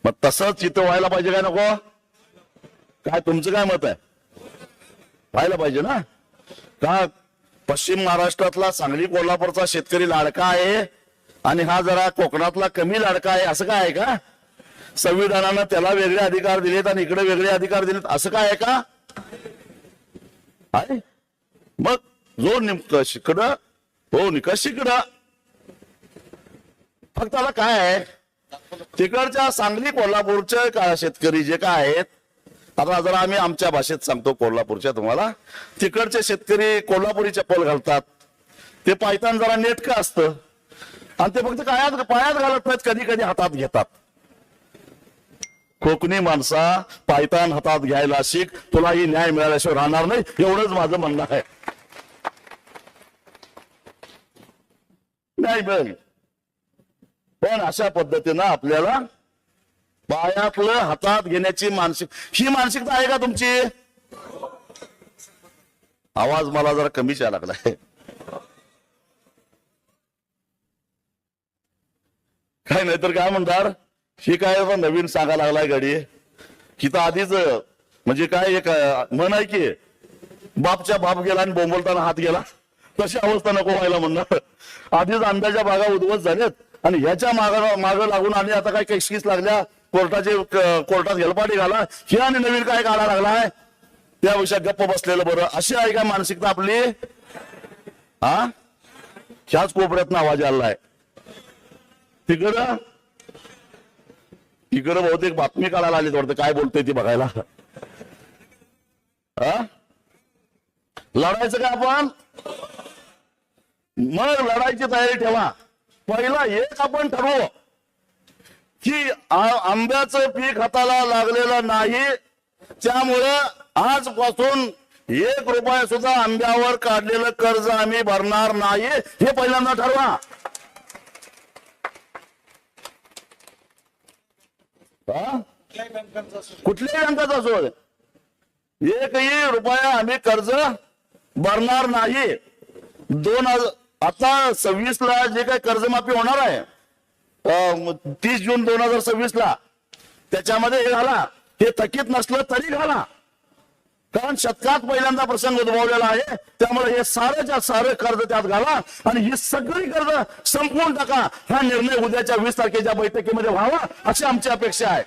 मग तसंच इथं व्हायला पाहिजे काय नको? काय तुमचं काय मत आहे? व्हायला पाहिजे ना? का पश्चिम महाराष्ट्रातला सांगली कोल्हापूरचा शेतकरी लाडका आहे आणि हा जरा कोकणातला कमी लाडका आहे असं काय आहे का? संविधानानं त्याला वेगळे अधिकार दिलेत आणि इकडे वेगळे अधिकार दिलेत असं काय आहे का? आहे. मग जो निकष इकडं तो निकष इकडं. फक्त आता काय आहे, तिकडच्या सांगली कोल्हापूरचे शेतकरी जे काय आहेत, आता जरा आम्ही आमच्या भाषेत सांगतो कोल्हापूरच्या तुम्हाला. तिकडचे शेतकरी कोल्हापुरी चप्पल घालतात, ते पायतान जरा नेटकं असतं आणि ते फक्त पायात घालत नाहीत, कधी कधी हातात घेतात. कोकणी माणसा पायतान हातात घ्यायला शिक, तुलाही न्याय मिळाल्याशिवाय राहणार नाही, एवढंच माझं म्हणणं आहे. नाही बघ, पण अशा पद्धतीनं आपल्याला पायातलं हातात घेण्याची ही मानसिकता आहे का तुमची? आवाज मला जरा कमीच यायला लागलाय. काय नाहीतर काय म्हणणार, ही काय नवीन सांगायला लागलाय गाडी की तर आधीच म्हणजे काय एक म्हण आहे की बापच्या बाप गेला आणि बोंबलताना हात गेला, तशी अवस्था नको व्हायला म्हणणार. आधीच आंब्याच्या बागा उद्ध्वस्त झाल्यात आणि ह्याच्या माग लागून आणि आता काय केस लागल्या, कोर्टात हेलपाटी घाला, हे आणि नवीन काय काढा लागलाय, त्यापेक्षा गप्प बसलेलं बरं. अशी आहे काय मानसिकता आपली? हा, ह्याच कोपऱ्यातनं आवाज आलाय. तिकडं बहुतेक बातमी काढायला आली वाटतं, काय बोलतोय ती बघायला. लढायचं का आपण? मग लढायची तयारी ठेवा. पहिला एक आपण ठरवू की आंब्याचं पीक हाताला लागलेलं नाही, त्यामुळं आजपासून 1 रुपया सुद्धा आंब्यावर काढलेलं कर्ज आम्ही भरणार नाही, हे पहिल्यांदा ठरवा. कुठल्याही बँकाचा असो, 1ही रुपया आम्ही कर्ज भरणार नाही. आता 26ला जे काही कर्जमाफी होणार आहे 30 जून 2026ला, त्याच्यामध्ये हे घाला, हे थकीत नसलं तरी घाला, कारण शतकात पहिल्यांदा प्रसंग उद्भवलेला आहे. त्यामुळे हे सारंच्या सारं कर्ज त्यात घाला आणि ही सगळी कर्ज संपवून टाका. हा निर्णय उद्याच्या 20 तारखेच्या बैठकीमध्ये व्हावा अशी आमची अपेक्षा आहे.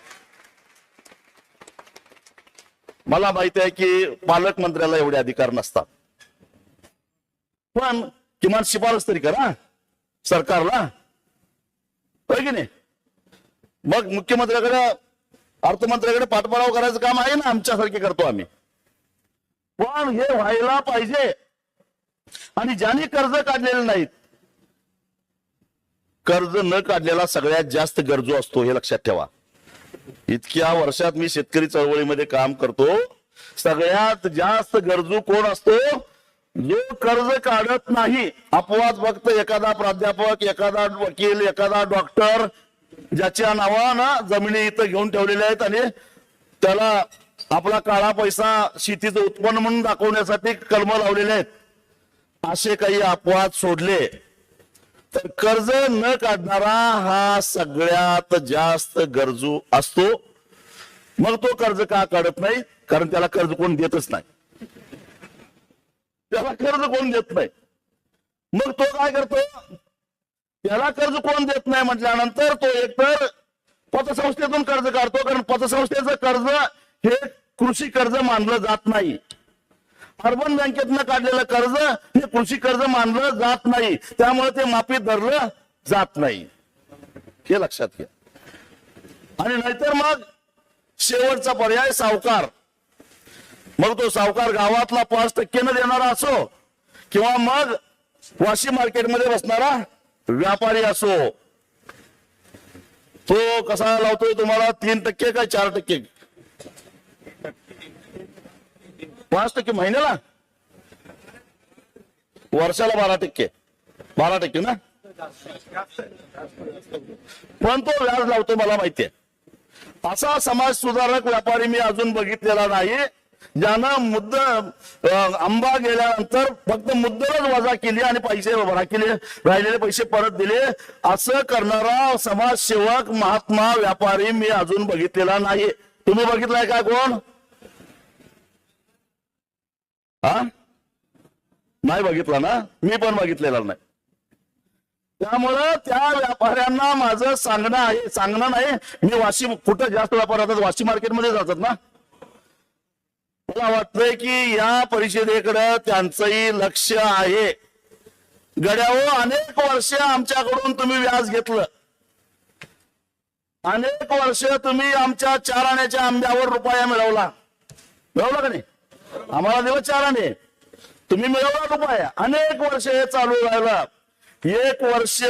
मला माहिती आहे की पालकमंत्र्याला एवढे अधिकार नसतात, पण किमान शिफारस तरी करा सरकारला, होय की नाही? मग मुख्यमंत्र्याकडे अर्थमंत्र्याकडे पाठपुरावा करायचं काम आहे ना, आमच्यासारखे करतो आम्ही. पण हे व्हायला पाहिजे. आणि ज्यांनी कर्ज काढलेले नाहीत, कर्ज न काढलेला सगळ्यात जास्त गरजू असतो, हे लक्षात ठेवा. इतक्या वर्षात मी शेतकरी चळवळीमध्ये काम करतो, सगळ्यात जास्त गरजू कोण असतो? जो कर्ज काढत नाही. अपवाद फक्त एखादा प्राध्यापक, एखादा वकील, एखादा डॉक्टर, ज्याच्या नावानं जमिनी इथं घेऊन ठेवलेल्या आहेत आणि त्याला आपला काळा पैसा शेतीचं उत्पन्न म्हणून दाखवण्यासाठी कलम लावलेले आहेत. असे काही अपवाद सोडले तर कर्ज न काढणारा हा सगळ्यात जास्त गरजू असतो. मग तो कर्ज का काढत नाही? कारण त्याला कर्ज कोण देतच नाही. त्याला कर्ज कोण देत नाही. मग तो काय करतो? त्याला कर्ज कोण देत नाही म्हटल्यानंतर तो एकतर पतसंस्थेतून कर्ज काढतो, कारण पतसंस्थेचं कर्ज हे कृषी कर्ज मानलं जात नाही. अर्बन बँकेतनं काढलेलं कर्ज हे कृषी कर्ज मानलं जात नाही, त्यामुळे ते माफी धरलं जात नाही. हे लक्षात घ्या. आणि नाहीतर मग शेवटचा पर्याय सावकार. मग तो सावकार गावातला 5% देणारा असो किंवा मग वाशी मार्केटमध्ये बसणारा व्यापारी असो. तो कसा लावतोय तुम्हाला? 3% का 4%? 5% महिन्याला, वर्षाला 12%. 12% ना. पण तो व्याज लावतो, मला माहितीये. असा समाज सुधारक व्यापारी मी अजून बघितलेला नाही, ज्यानं आंबा गेल्यानंतर फक्त मुद्दलच वजा केली आणि पैसे केले, राहिलेले पैसे परत दिले. असं करणारा समाजसेवक, महात्मा, व्यापारी मी अजून बघितलेला नाही. तुम्ही बघितलाय का कोण? हा, नाही बघितला ना. मी पण बघितलेला नाही. त्यामुळं त्या व्यापाऱ्यांना माझं सांगणं नाही. मी वाशी, कुठं जास्त व्यापार होतात? वाशी मार्केटमध्ये जातात ना. मला वाटतंय की या परिषदेकडे त्यांचंही लक्ष आहे. गड्याहो, अनेक वर्ष आमच्याकडून तुम्ही व्याज घेतलं. अनेक वर्ष तुम्ही आमच्या 4 आण्याच्या आंब्यावर रुपया मिळवला का नाही? आम्हाला दिलं 4 आणे, तुम्ही मिळवला रुपया. अनेक वर्ष हे चालू राहिलं. 1 वर्ष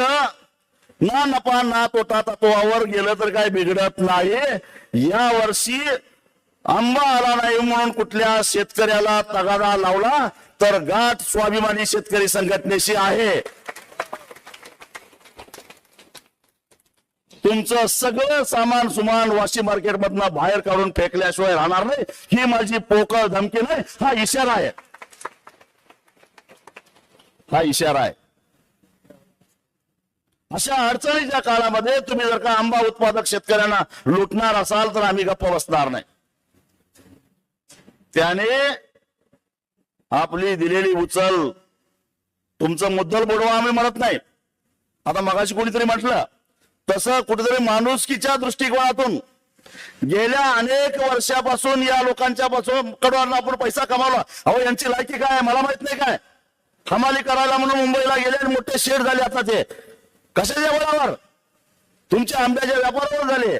ना नफा ना तोटा तत्वावर गेलं तर काय बिघडत नाही. या वर्षी आंबा आला नाही म्हणून कुठल्या शेतकऱ्याला तगादा लावला तर गाठ स्वाभिमानी शेतकरी संघटनेशी आहे. तुमचं सगळं सामान सुमान वाशी मार्केट मधनं बाहेर काढून फेकल्याशिवाय राहणार नाही. ही माझी पोकळ धमकी नाही, हा इशारा आहे. हा इशारा आहे. अशा अडचणीच्या काळामध्ये तुम्ही जर का आंबा उत्पादक शेतकऱ्यांना लुटणार असाल तर आम्ही गप्प बसणार नाही. त्याने आपली दिलेली उचल, तुमचं मुद्दल बुडवा आम्ही म्हणत नाही. आता मगाशी कोणीतरी म्हटलं तसं कुठेतरी माणुसकीच्या दृष्टिकोनातून गेल्या अनेक वर्षापासून या लोकांच्या कडून आपण पैसा कमावला. अहो, यांची लायकी काय आहे मला माहित नाही काय? हमाली करायला म्हणून मुंबईला गेले आणि मोठे शेड झाले. आता ते कशाच्या बळावर? तुमच्या आंब्याच्या व्यापारावर झाले.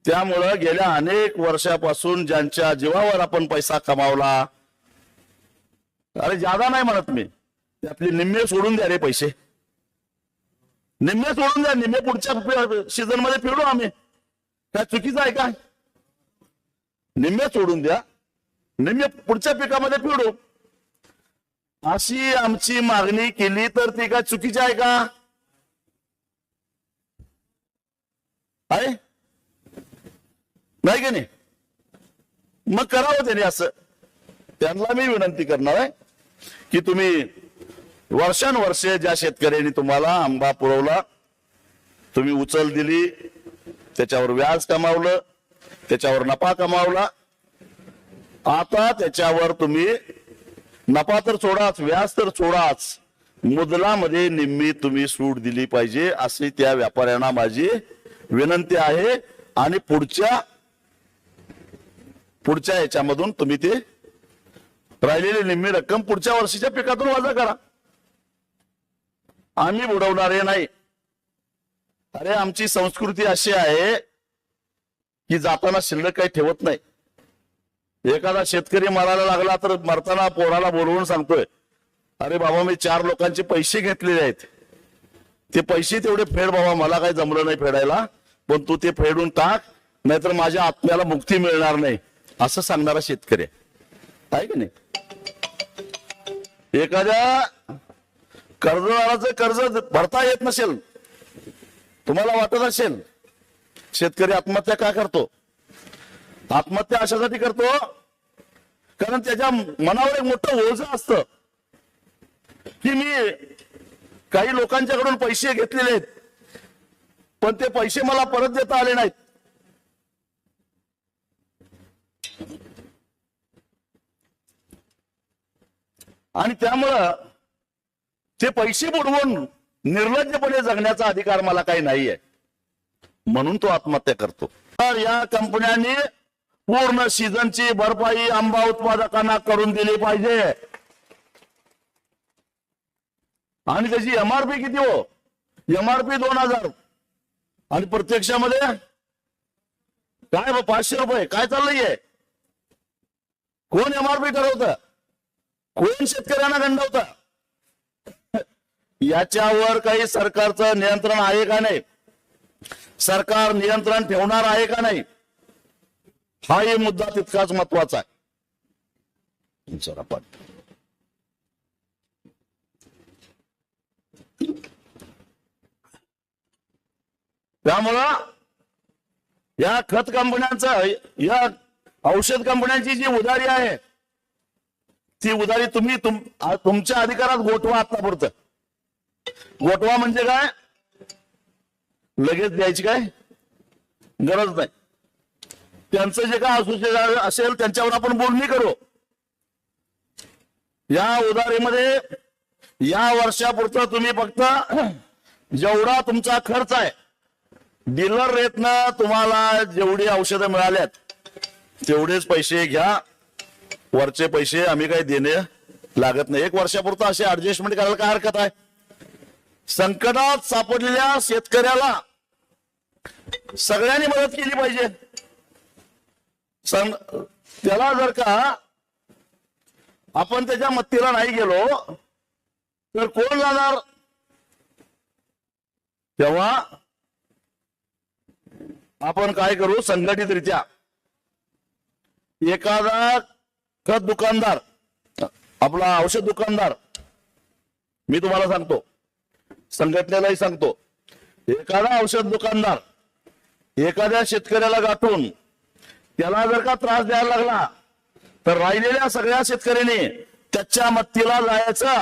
त्यामुळं गेल्या अनेक वर्षापासून ज्यांच्या जीवावर आपण पैसा कमावला, अरे ज्यादा नाही म्हणत मी, त्यातले निम्मे सोडून द्या रे पैसे. निम्मे सोडून द्या, निम्मे पुढच्या सीझन मध्ये फिरू आम्ही. काय चुकीचं आहे का? निम्मे सोडून द्या, निम्मे पुढच्या पिकामध्ये फिरू. अशी आमची मागणी केली तर ती काय चुकीची आहे का? आहे नाही की नाही? मग करावं त्याने असं. त्यांना मी विनंती करणार आहे की तुम्ही वर्षानुवर्षे ज्या शेतकऱ्यांनी तुम्हाला आंबा पुरवला, तुम्ही उचल दिली, त्याच्यावर व्याज कमावलं, त्याच्यावर नफा कमावला, आता त्याच्यावर तुम्ही नफा तर सोडाच, व्याज तर सोडाच, मुदलामध्ये निम्मी तुम्ही सूट दिली पाहिजे, अशी त्या व्यापाऱ्यांना माझी विनंती आहे. आणि पुढच्या याच्यामधून तुम्ही ते राहिलेली निम्मी रक्कम पुढच्या वर्षीच्या पिकातून वजा करा. आम्ही बुडवणारे नाही. अरे आमची संस्कृती अशी आहे की जाताना शिल्लक काही ठेवत नाही. एखादा शेतकरी मरायला लागला तर मरताना पोराला बोलवून सांगतोय, अरे बाबा मी 4 लोकांचे पैसे घेतलेले आहेत, ते पैसे तेवढे फेड बाबा, मला काही जमलं नाही फेडायला, पण तू ते फेडून टाक, नाहीतर माझ्या आत्म्याला मुक्ती मिळणार नाही, असं सांगणारा शेतकरी आहे की नाही. एखाद्या कर्जदाराचं कर्ज भरता येत नसेल, तुम्हाला वाटत असेल शेतकरी आत्महत्या का करतो, आत्महत्या अशासाठी करतो कारण त्याच्या मनावर एक मोठं ओझं असतं की मी काही लोकांच्याकडून पैसे घेतलेले आहेत, पण ते पैसे मला परत देता आले नाहीत. आणि त्यामुळं ते पैसे बुडवून निर्लज्जपणे जगण्याचा अधिकार मला काही नाहीये, म्हणून तो आत्महत्या करतो. तर या कंपन्यांनी पूर्ण सीझनची भरपाई आंबा उत्पादकांना करून दिली पाहिजे. आणि त्याची एमआरपी किती हो, एमआरपी 2000 आणि प्रत्यक्षामध्ये काय 500 रुपये. काय चाललंय, कोण एमआरपी ठरवतं, कोण शेतकऱ्यांना गंडवतं, याच्यावर काही सरकारचं नियंत्रण आहे का नाही, सरकार नियंत्रण ठेवणार आहे का नाही, हाही मुद्दा तितकाच महत्वाचा आहे. त्यामुळं या खत कंपन्यांचं, या औषध कंपन्यांची जी उधारी आहे, ती उधारी तुम्ही तुमच्या अधिकारात गोठवा. आतापुरतं गोठवा म्हणजे काय, लगेच द्यायची काय गरज नाही. त्यांचं जे काय असेल त्यांच्यावर आपण बोलणी करू. या उधारीमध्ये या वर्षापुरतं तुम्ही फक्त जेवढा तुमचा खर्च आहे, डीलर रेटनं तुम्हाला जेवढी औषधं मिळाल्यात तेवढेच पैसे घ्या, वरचे पैसे आम्ही काही देणे लागत नाही. 1 वर्षापुरतं असे ऍडजस्टमेंट करायला काय हरकत आहे. संकटात सापडलेल्या शेतकऱ्याला सगळ्यांनी मदत केली पाहिजे. त्याला जर का आपण त्याच्या मदतीला नाही गेलो तर कोण जाणार. तेव्हा आपण काय करू, संघटितरित्या एखादा खत दुकानदार, आपला औषध दुकानदार, मी तुम्हाला सांगतो, संघटनेलाही सांगतो, एखादा औषध दुकानदार एखाद्या शेतकऱ्याला गाठून त्याला जर का त्रास द्यायला लागला तर राहिलेल्या सगळ्या शेतकऱ्यांनी त्याच्या मदतीला जायचं.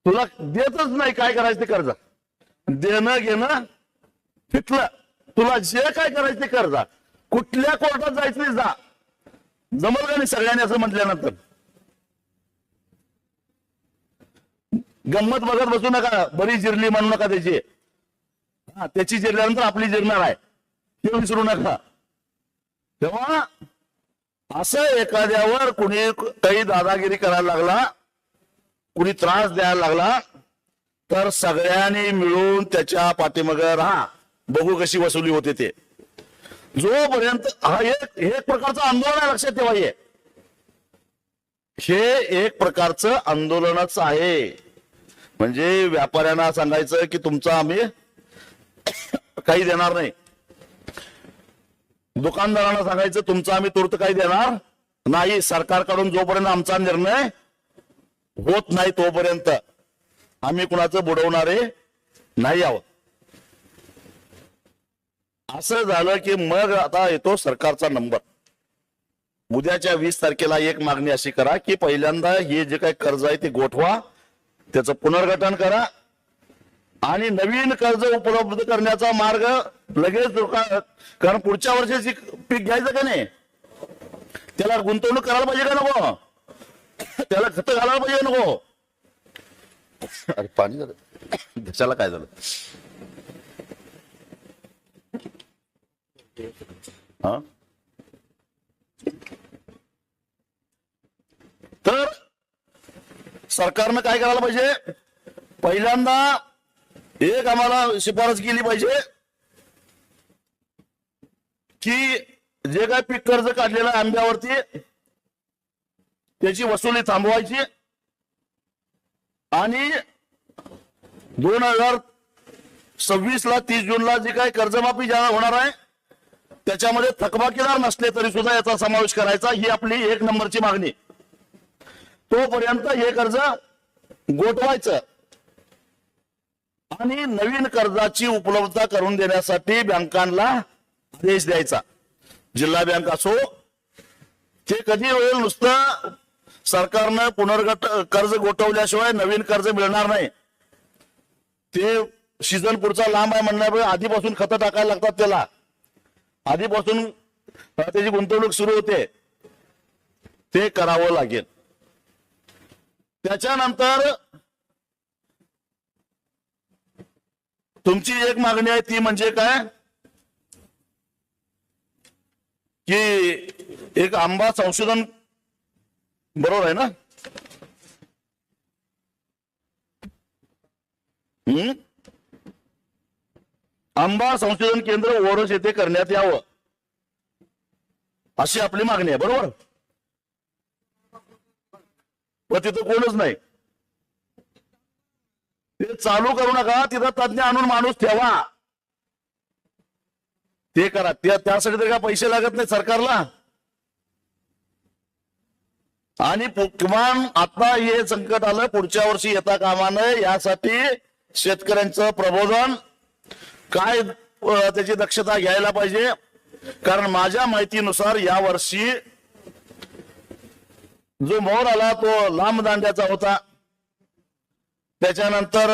तुला देतच नाही, काय करायचं ते कर्ज देणं घेणं फिटलं, तुला जे काय करायचं ते कर्ज, कुठल्या कोर्टात जायचं नाही, जा, जमल का नाही सगळ्यांनी असं म्हटल्यानंतर. गंमत बघत बसू नका, बरी जिरली म्हणू नका त्याची, त्याची जिरल्यानंतर आपली जिरणार आहे हे विसरू नका. तेव्हा असं एखाद्यावर कुणी काही दादागिरी करायला लागला, कुणी त्रास द्यायला लागला, तर सगळ्यांनी मिळून त्याच्या पाठीमागे राहा, बघू कशी वसुली होते ते. जोपर्यंत हा एक प्रकारचं आंदोलन आहे, लक्षात ठेवा, हे एक प्रकारचं आंदोलनच आहे. म्हणजे व्यापाऱ्यांना सांगायचं की तुमचं आम्ही काही देणार नाही, दुकानदारांना सांगायचं तुमचं आम्ही तूर्त काही देणार नाही, सरकारकडून जोपर्यंत आमचा निर्णय होत नाही तोपर्यंत आम्ही कुणाचं बुडवणारे नाही आहोत. असं झालं की मग आता येतो सरकारचा नंबर. उद्याच्या 20 तारखेला एक मागणी अशी करा की पहिल्यांदा हे जे काही कर्ज आहे ते गोठवा, त्याचं पुनर्गठन करा आणि नवीन कर्ज उपलब्ध करण्याचा मार्ग लगेच, कारण पुढच्या वर्षाची पीक घ्यायचं का नाही, त्याला गुंतवणूक करायला पाहिजे का नको, त्याला खत घालायला पाहिजे नको. अरे पाणी झालं, देशाला काय झालं. हा, तर सरकारनं काय करायला पाहिजे, पहिल्यांदा एक आम्हाला शिफारस केली पाहिजे की जे काय पीक कर्ज काढलेलं आहे आंब्यावरती त्याची वसुली थांबवायची आणि 2026 ला 30 जूनला जे काही कर्जमाफी ज्या होणार आहे त्याच्यामध्ये थकबाकीदार नसले तरी सुद्धा याचा समावेश करायचा, ही आपली 1 नंबरची मागणी. तोपर्यंत हे कर्ज गोठवायचं आणि नवीन कर्जाची उपलब्धता करून देण्यासाठी बँकांना आदेश द्यायचा. जिल्हा बँक असो ते कधी होईल, नुसतं सरकारनं पुनर्गठ कर्ज गोठवल्याशिवाय नवीन कर्ज मिळणार नाही. ते सीझन पुढचा लांब आहे म्हणल्यामुळे आधीपासून खतं टाकायला लागतात, त्याला आधीपासून त्याची गुंतवणूक सुरू होते, ते करावं लागेल. त्याच्यानंतर तुमची एक मागणी आहे ती म्हणजे काय की एक आंबा संशोधन, बरोबर आहे ना? आंबा संशोधन केंद्र ओरोस येथे करण्यात यावं अशी आपली मागणी आहे, बरोबर? पण तिथं कोणच नाही. ते चालू करू नका, तिथं तज्ञ आणून माणूस ठेवा, ते करा. त्यासाठी तर काय पैसे लागत नाही सरकारला. आणि किमान आता हे संकट आलं, पुढच्या वर्षी येता कामा नये यासाठी शेतकऱ्यांचं प्रबोधन काय त्याची दक्षता घ्यायला पाहिजे. कारण माझ्या माहितीनुसार या वर्षी जो मोर आला तो लांब दांड्याचा होता, त्याच्यानंतर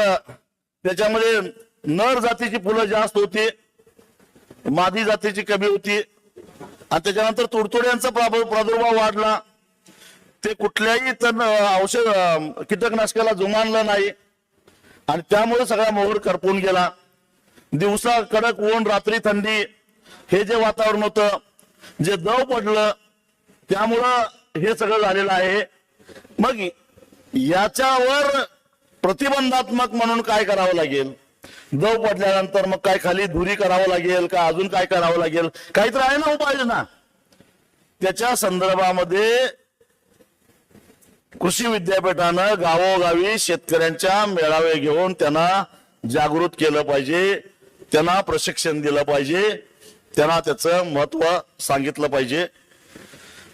त्याच्यामध्ये नर जातीची फुलं जास्त होती, मादी जातीची कमी होती, आणि त्याच्यानंतर तुडतुड्यांचा प्रादुर्भाव वाढला. ते कुठल्याही औषध कीटकनाशकाला जुमानलं नाही आणि त्यामुळे सगळा मोहर करपून गेला. दिवसा कडक ऊन, रात्री थंडी, हे जे वातावरण होतं, जे दव पडलं, त्यामुळं हे सगळं झालेलं आहे. मग याच्यावर प्रतिबंधात्मक म्हणून काय करावं लागेल? दव पडल्यानंतर मग काय खाली धुरी करावं लागेल का, अजून काय करावं लागेल? काहीतरी आहे ना उपाय ना. त्याच्या संदर्भामध्ये कृषी विद्यापीठानं गावोगावी शेतकऱ्यांच्या मेळावे घेऊन त्यांना जागृत केलं पाहिजे, त्यांना प्रशिक्षण दिलं पाहिजे, त्यांना त्याचं महत्व सांगितलं पाहिजे.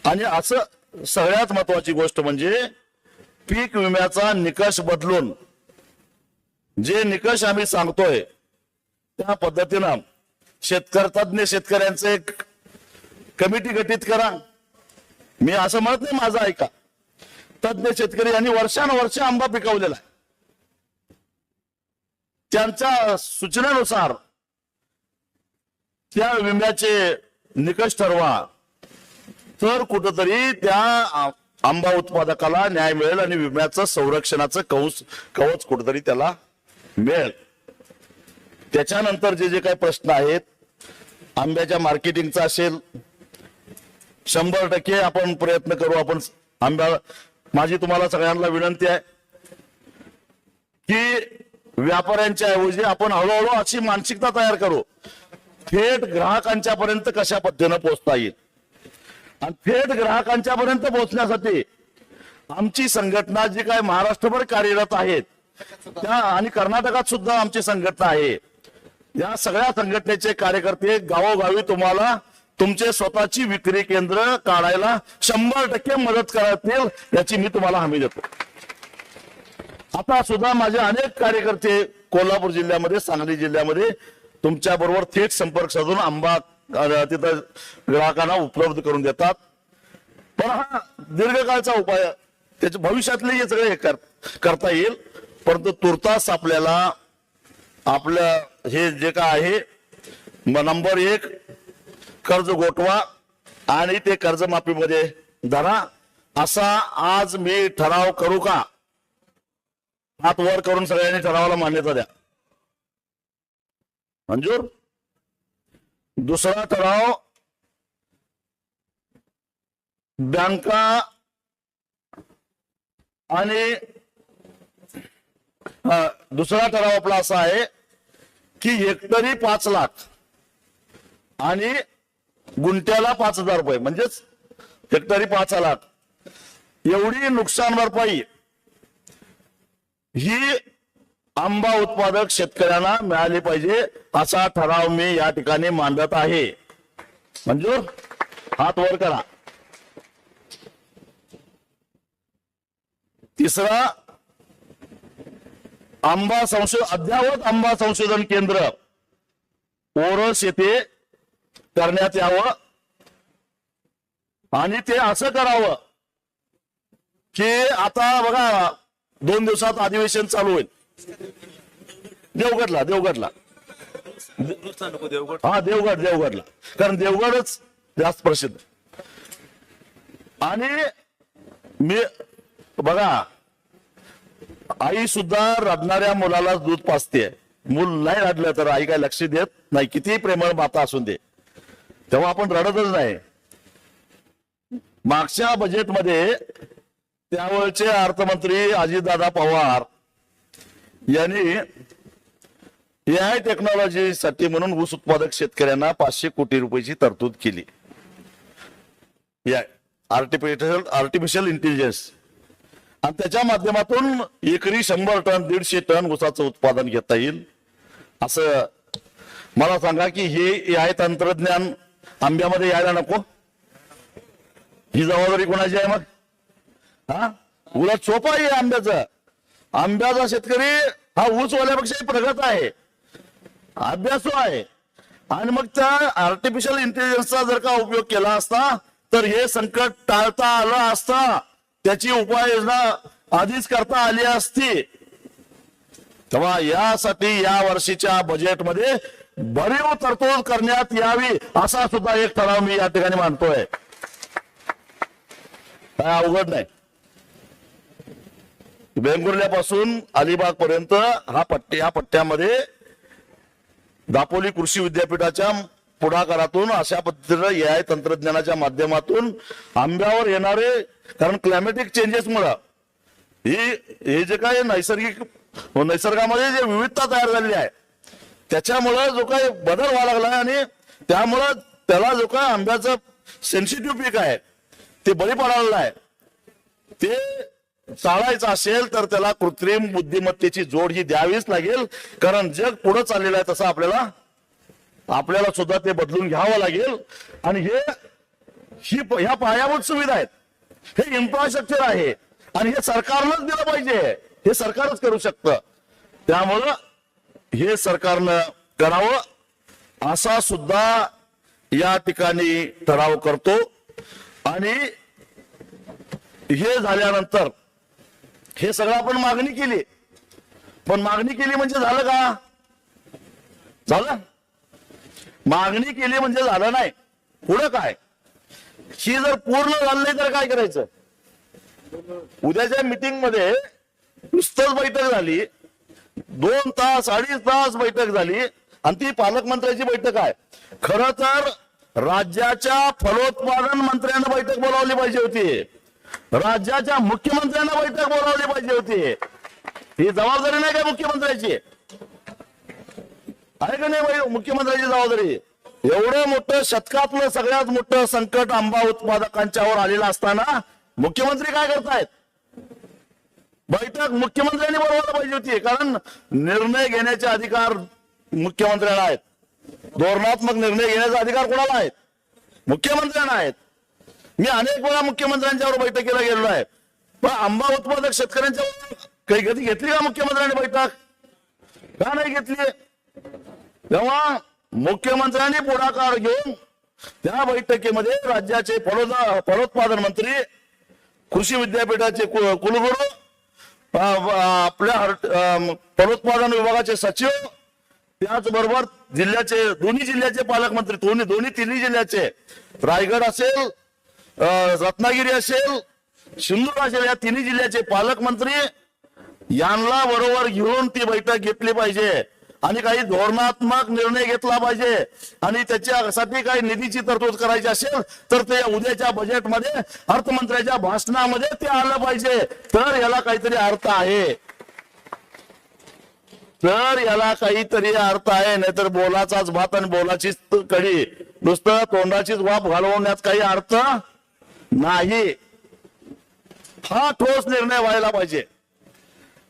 आणि असं सगळ्यात महत्वाची गोष्ट म्हणजे पीक विम्याचा निकष बदलून जे निकष आम्ही सांगतोय त्या पद्धतीनं तज्ञ शेतकऱ्यांचे एक कमिटी गठीत करा. मी असं म्हणत नाही, माझं ऐका. तज्ञ शेतकरी यांनी वर्षानुवर्ष आंबा पिकवलेला आहे, त्यांच्या सूचनेनुसार त्या विम्याचे निकष ठरवा, तर कुठंतरी त्या आंबा उत्पादकाला न्याय मिळेल आणि विम्याचं संरक्षणाचं कवच कुठंतरी त्याला मिळेल. त्याच्यानंतर जे काही प्रश्न आहेत आंब्याच्या मार्केटिंगचा असेल, 100% आपण प्रयत्न करू. आपण आंब्या, माझी तुम्हाला सगळ्यांना विनंती आहे की व्यापाऱ्यांच्या ऐवजी आपण हळूहळू अशी मानसिकता तयार करू, थेट ग्राहकांच्या पर्यंत कशा पद्धतीनं पोहोचता येईल. आणि थेट ग्राहकांच्या पर्यंत पोहोचण्यासाठी आमची संघटना जी काय महाराष्ट्रभर कार्यरत आहेत त्या, आणि कर्नाटकात सुद्धा आमची संघटना आहे, या सगळ्या संघटनेचे कार्यकर्ते गावोगावी तुम्हाला तुमचे स्वतःची विक्री केंद्र काढायला 100% मदत करतील, याची मी तुम्हाला हमी देतो. आता सुद्धा माझे अनेक कार्यकर्ते कोल्हापूर जिल्ह्यामध्ये, सांगली जिल्ह्यामध्ये तुमच्या बरोबर थेट संपर्क साधून आंबा तिथं ग्राहकांना उपलब्ध करून देतात. पण हा दीर्घकाळचा उपाय, त्याच्या भविष्यातले हे सगळे करता येईल. परंतु तुर्तास आपल्याला आपलं हे जे काय आहे, नंबर 1 कर्ज गोठवा आणि ते कर्जमाफीमध्ये धरा, असा आज मी ठराव करू का? हात वर करून सगळ्यांनी ठरावाला मान्यता द्या. मंजूर? दुसरा ठराव, बँका आणि दुसरा ठराव आपला असा आहे की हेक्टरी 5 लाख आणि गुंठ्याला 5,000 रुपये, म्हणजेच हेक्टरी 5 लाख एवढी नुकसान भरपाई ही आंबा उत्पादक शेतकऱ्यांना मिळाली पाहिजे, असा ठराव मी या ठिकाणी मांडत आहे. मंजूर? हात वर करा. तिसरा, अद्ययावत आंबा संशोधन केंद्र ओरस येथे करण्यात यावं आणि ते असं करावं की आता बघा 2 दिवसात अधिवेशन चालू होईल देवगडला. हा, देवगडला, कारण देवगडच जास्त प्रसिद्ध. आणि मी बघा, आई सुद्धा रडणाऱ्या मुलाला दूध पाजते. मूल नाही रडलं तर आई काय लक्ष देत नाही, किती प्रेमळ माता असून दे, तेव्हा आपण रडतच नाही. मागच्या बजेटमध्ये त्यावेळचे अर्थमंत्री अजितदादा पवार यांनी AI टेक्नॉलॉजीसाठी म्हणून ऊस उत्पादक शेतकऱ्यांना 500 कोटी रुपयाची तरतूद केली. आर्टिफिशियल इंटेलिजन्स, आणि त्याच्या माध्यमातून एकरी 100 टन 150 टन ऊसाचं उत्पादन घेता येईल. असं मला सांगा की हे AI तंत्रज्ञान आंब्यामध्ये यायला नको? ही जबाबदारी कोणाची आहे मग? हा, उलट सोपं आहे आंब्याचा शेतकरी हा ऊसवाल्यापेक्षा प्रगत आहे, अभ्यासू आहे. आणि मग त्या आर्टिफिशियल इंटेलिजन्सचा जर का उपयोग केला असता तर हे संकट टाळता आलं असता, त्याची उपाययोजना आधीच करता आली असती. तेव्हा यासाठी या वर्षीच्या बजेटमध्ये भरीव तरतूद करण्यात यावी, असा सुद्धा एक ठराव मी या ठिकाणी मांडतोय. काय अवघड नाही. वेंगुर्ल्यापासून अलिबाग पर्यंत या पट्ट्यामध्ये दापोली कृषी विद्यापीठाच्या पुढाकारातून अशा पद्धतीने AI तंत्रज्ञानाच्या माध्यमातून आंब्यावर येणारे, कारण क्लायमॅटिक चेंजेसमुळे हे जे काही निसर्गामध्ये जे विविधता तयार झालेली आहे त्याच्यामुळे जो काही बदल व्हायला लागला आणि त्यामुळं त्याला जो काही आंब्याचं सेन्सिटिव्ह पीक आहे ते बळी पडायला आहे. ते चालायचं असेल तर त्याला कृत्रिम बुद्धिमत्तेची जोड ही द्यावीच लागेल, कारण जग पुढे चाललेलं आहे तसं आपल्याला सुद्धा ते बदलून घ्यावं लागेल. आणि ह्या पायाभूत सुविधा आहेत, हे इन्फ्रास्ट्रक्चर आहे आणि हे सरकारनंच दिलं पाहिजे, हे सरकारच करू शकतं. त्यामुळं हे सरकारनं करावं असा सुद्धा या ठिकाणी ठराव करतो. आणि हे झाल्यानंतर हे सगळं आपण मागणी केली, पण मागणी केली म्हणजे झालं का? झालं? मागणी केली म्हणजे झालं नाही. पुढं काय? ही जर पूर्ण झालं नाही तर काय करायचं? उद्याच्या मीटिंग मध्ये नुसतंच बैठक झाली, 2 तास 2.5 तास बैठक झाली आणि ती पालकमंत्र्याची बैठक आहे. खरं तर राज्याच्या फलोत्पादन मंत्र्यांना बैठक बोलावली पाहिजे होती, राज्याच्या मुख्यमंत्र्यांना बैठक बोलावली पाहिजे होती. ही जबाबदारी नाही का मुख्यमंत्र्याची? आहे का नाही मुख्यमंत्र्याची जबाबदारी? एवढं मोठं शतकातलं सगळ्यात मोठं संकट आंबा उत्पादकांच्यावर आलेलं असताना मुख्यमंत्री काय करतायत? बैठक मुख्यमंत्र्यांनी बोलवायला पाहिजे होती, कारण निर्णय घेण्याचे अधिकार मुख्यमंत्र्यांना आहेत, धोरणात्मक निर्णय घेण्याचा अधिकार कोणाला आहेत? मुख्यमंत्र्यांना आहेत. मी अनेक वेळा मुख्यमंत्र्यांच्यावर बैठकीला गेलेलो आहे, पण आंबा उत्पादक शेतकऱ्यांच्या काही कधी घेतली का मुख्यमंत्र्यांनी बैठक? का नाही घेतली? तेव्हा मुख्यमंत्र्यांनी पुढाकार घेऊन त्या बैठकीमध्ये राज्याचे फलोत्पादन मंत्री, कृषी विद्यापीठाचे कुलगुरू, आपल्या फलोत्पादन विभागाचे सचिव, त्याचबरोबर दोन्ही जिल्ह्याचे पालकमंत्री, तिन्ही जिल्ह्याचे, रायगड असेल, रत्नागिरी असेल, सिंधुदुर्ग असेल, या तिन्ही जिल्ह्याचे पालकमंत्री यांना बरोबर घेऊन ती बैठक घेतली पाहिजे आणि काही धोरणात्मक निर्णय घेतला पाहिजे. आणि त्याच्यासाठी काही निधीची तरतूद करायची असेल तर ते उद्याच्या बजेटमध्ये अर्थमंत्र्याच्या भाषणामध्ये ते आलं पाहिजे, तर याला काहीतरी अर्थ आहे. तर याला काहीतरी अर्थ आहे, नाहीतर बोलाचाच भात आणि बोलाचीच कढी, नुसतं तोंडाचीच वाफ घालवण्यात काही अर्थ नाही. हा ठोस निर्णय व्हायला पाहिजे.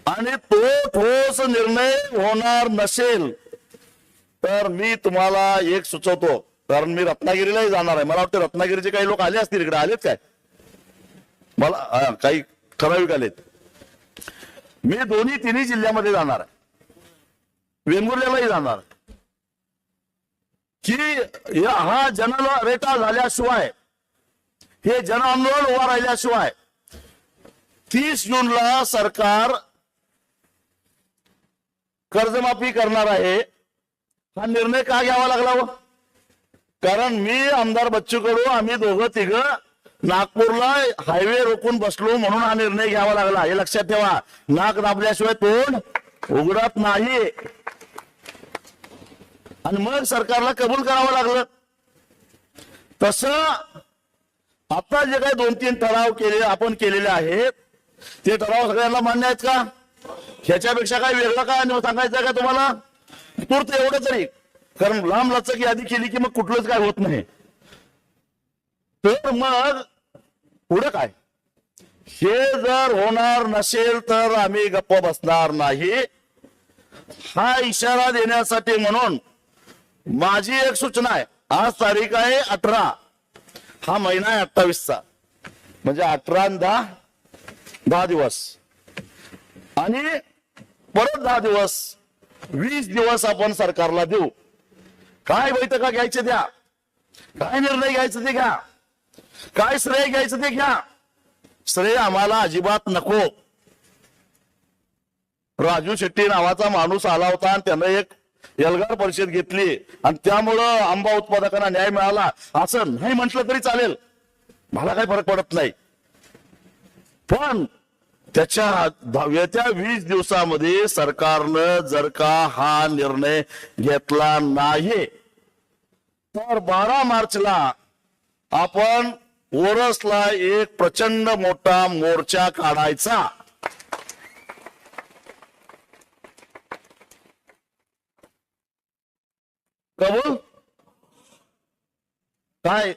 आणि तो ठोस निर्णय होणार नसेल तर मी तुम्हाला एक सुचवतो, कारण मी रत्नागिरीलाही जाणार आहे. मला वाटतं रत्नागिरीचे काही लोक आले असतील इकडे. आलेत काय? मला काही ठराविक आलेत. मी तिन्ही जिल्ह्यामध्ये जाणार आहे, वेंगुर्ल्यालाही जाणार. की हा जनरेटा झाल्याशिवाय, हे जन आंदोलन उभा राहिल्याशिवाय 30 जूनला सरकार कर्जमाफी करणार आहे. हा निर्णय का घ्यावा लागला हो? कारण मी आमदार बच्चू कडू, आम्ही दोघं तिघं नागपूरला हायवे रोखून बसलो म्हणून हा निर्णय घ्यावा लागला. हे लक्षात ठेवा. नाक दाबल्याशिवाय तोंड उघडत नाही. आणि मग सरकारला कबूल करावं लागलं. तसं आता जे काही 2-3 ठराव आपण केलेले आहेत ते ठराव सगळ्यांना मान्य आहेत का? ह्याच्यापेक्षा काय वेगळं काय सांगायचं का तुम्हाला? पुरतं एवढं तरी, कारण लांब लचक यादी केली की मग कुठलंच काय होत नाही. तर मग पुढे काय? हे जर होणार नसेल तर आम्ही गप्प बसणार नाही. हा इशारा देण्यासाठी म्हणून माझी एक सूचना आहे. आज तारीख आहे 18, हा महिना आहे 28चा, म्हणजे 18 आणि 10 दिवस, आणि परत 10 दिवस, 20 दिवस आपण सरकारला देऊ. काय बैठका घ्यायचे द्या, काय निर्णय घ्यायचे ते घ्या, काय श्रेय घ्यायचं ते घ्या. श्रेय आम्हाला अजिबात नको. राजू शेट्टी नावाचा माणूस आला होता आणि त्यानं एक एल्गार परिषद घेतली आणि त्यामुळं आंबा उत्पादकांना न्याय मिळाला असं नाही म्हटलं तरी चालेल, मला काही फरक पडत नाही. पण त्याच्या 20 दिवसामध्ये सरकारनं जर का हा निर्णय घेतला नाही तर 12 मार्चला आपण ओरसला एक प्रचंड मोठा मोर्चा काढायचा. कबूल? काय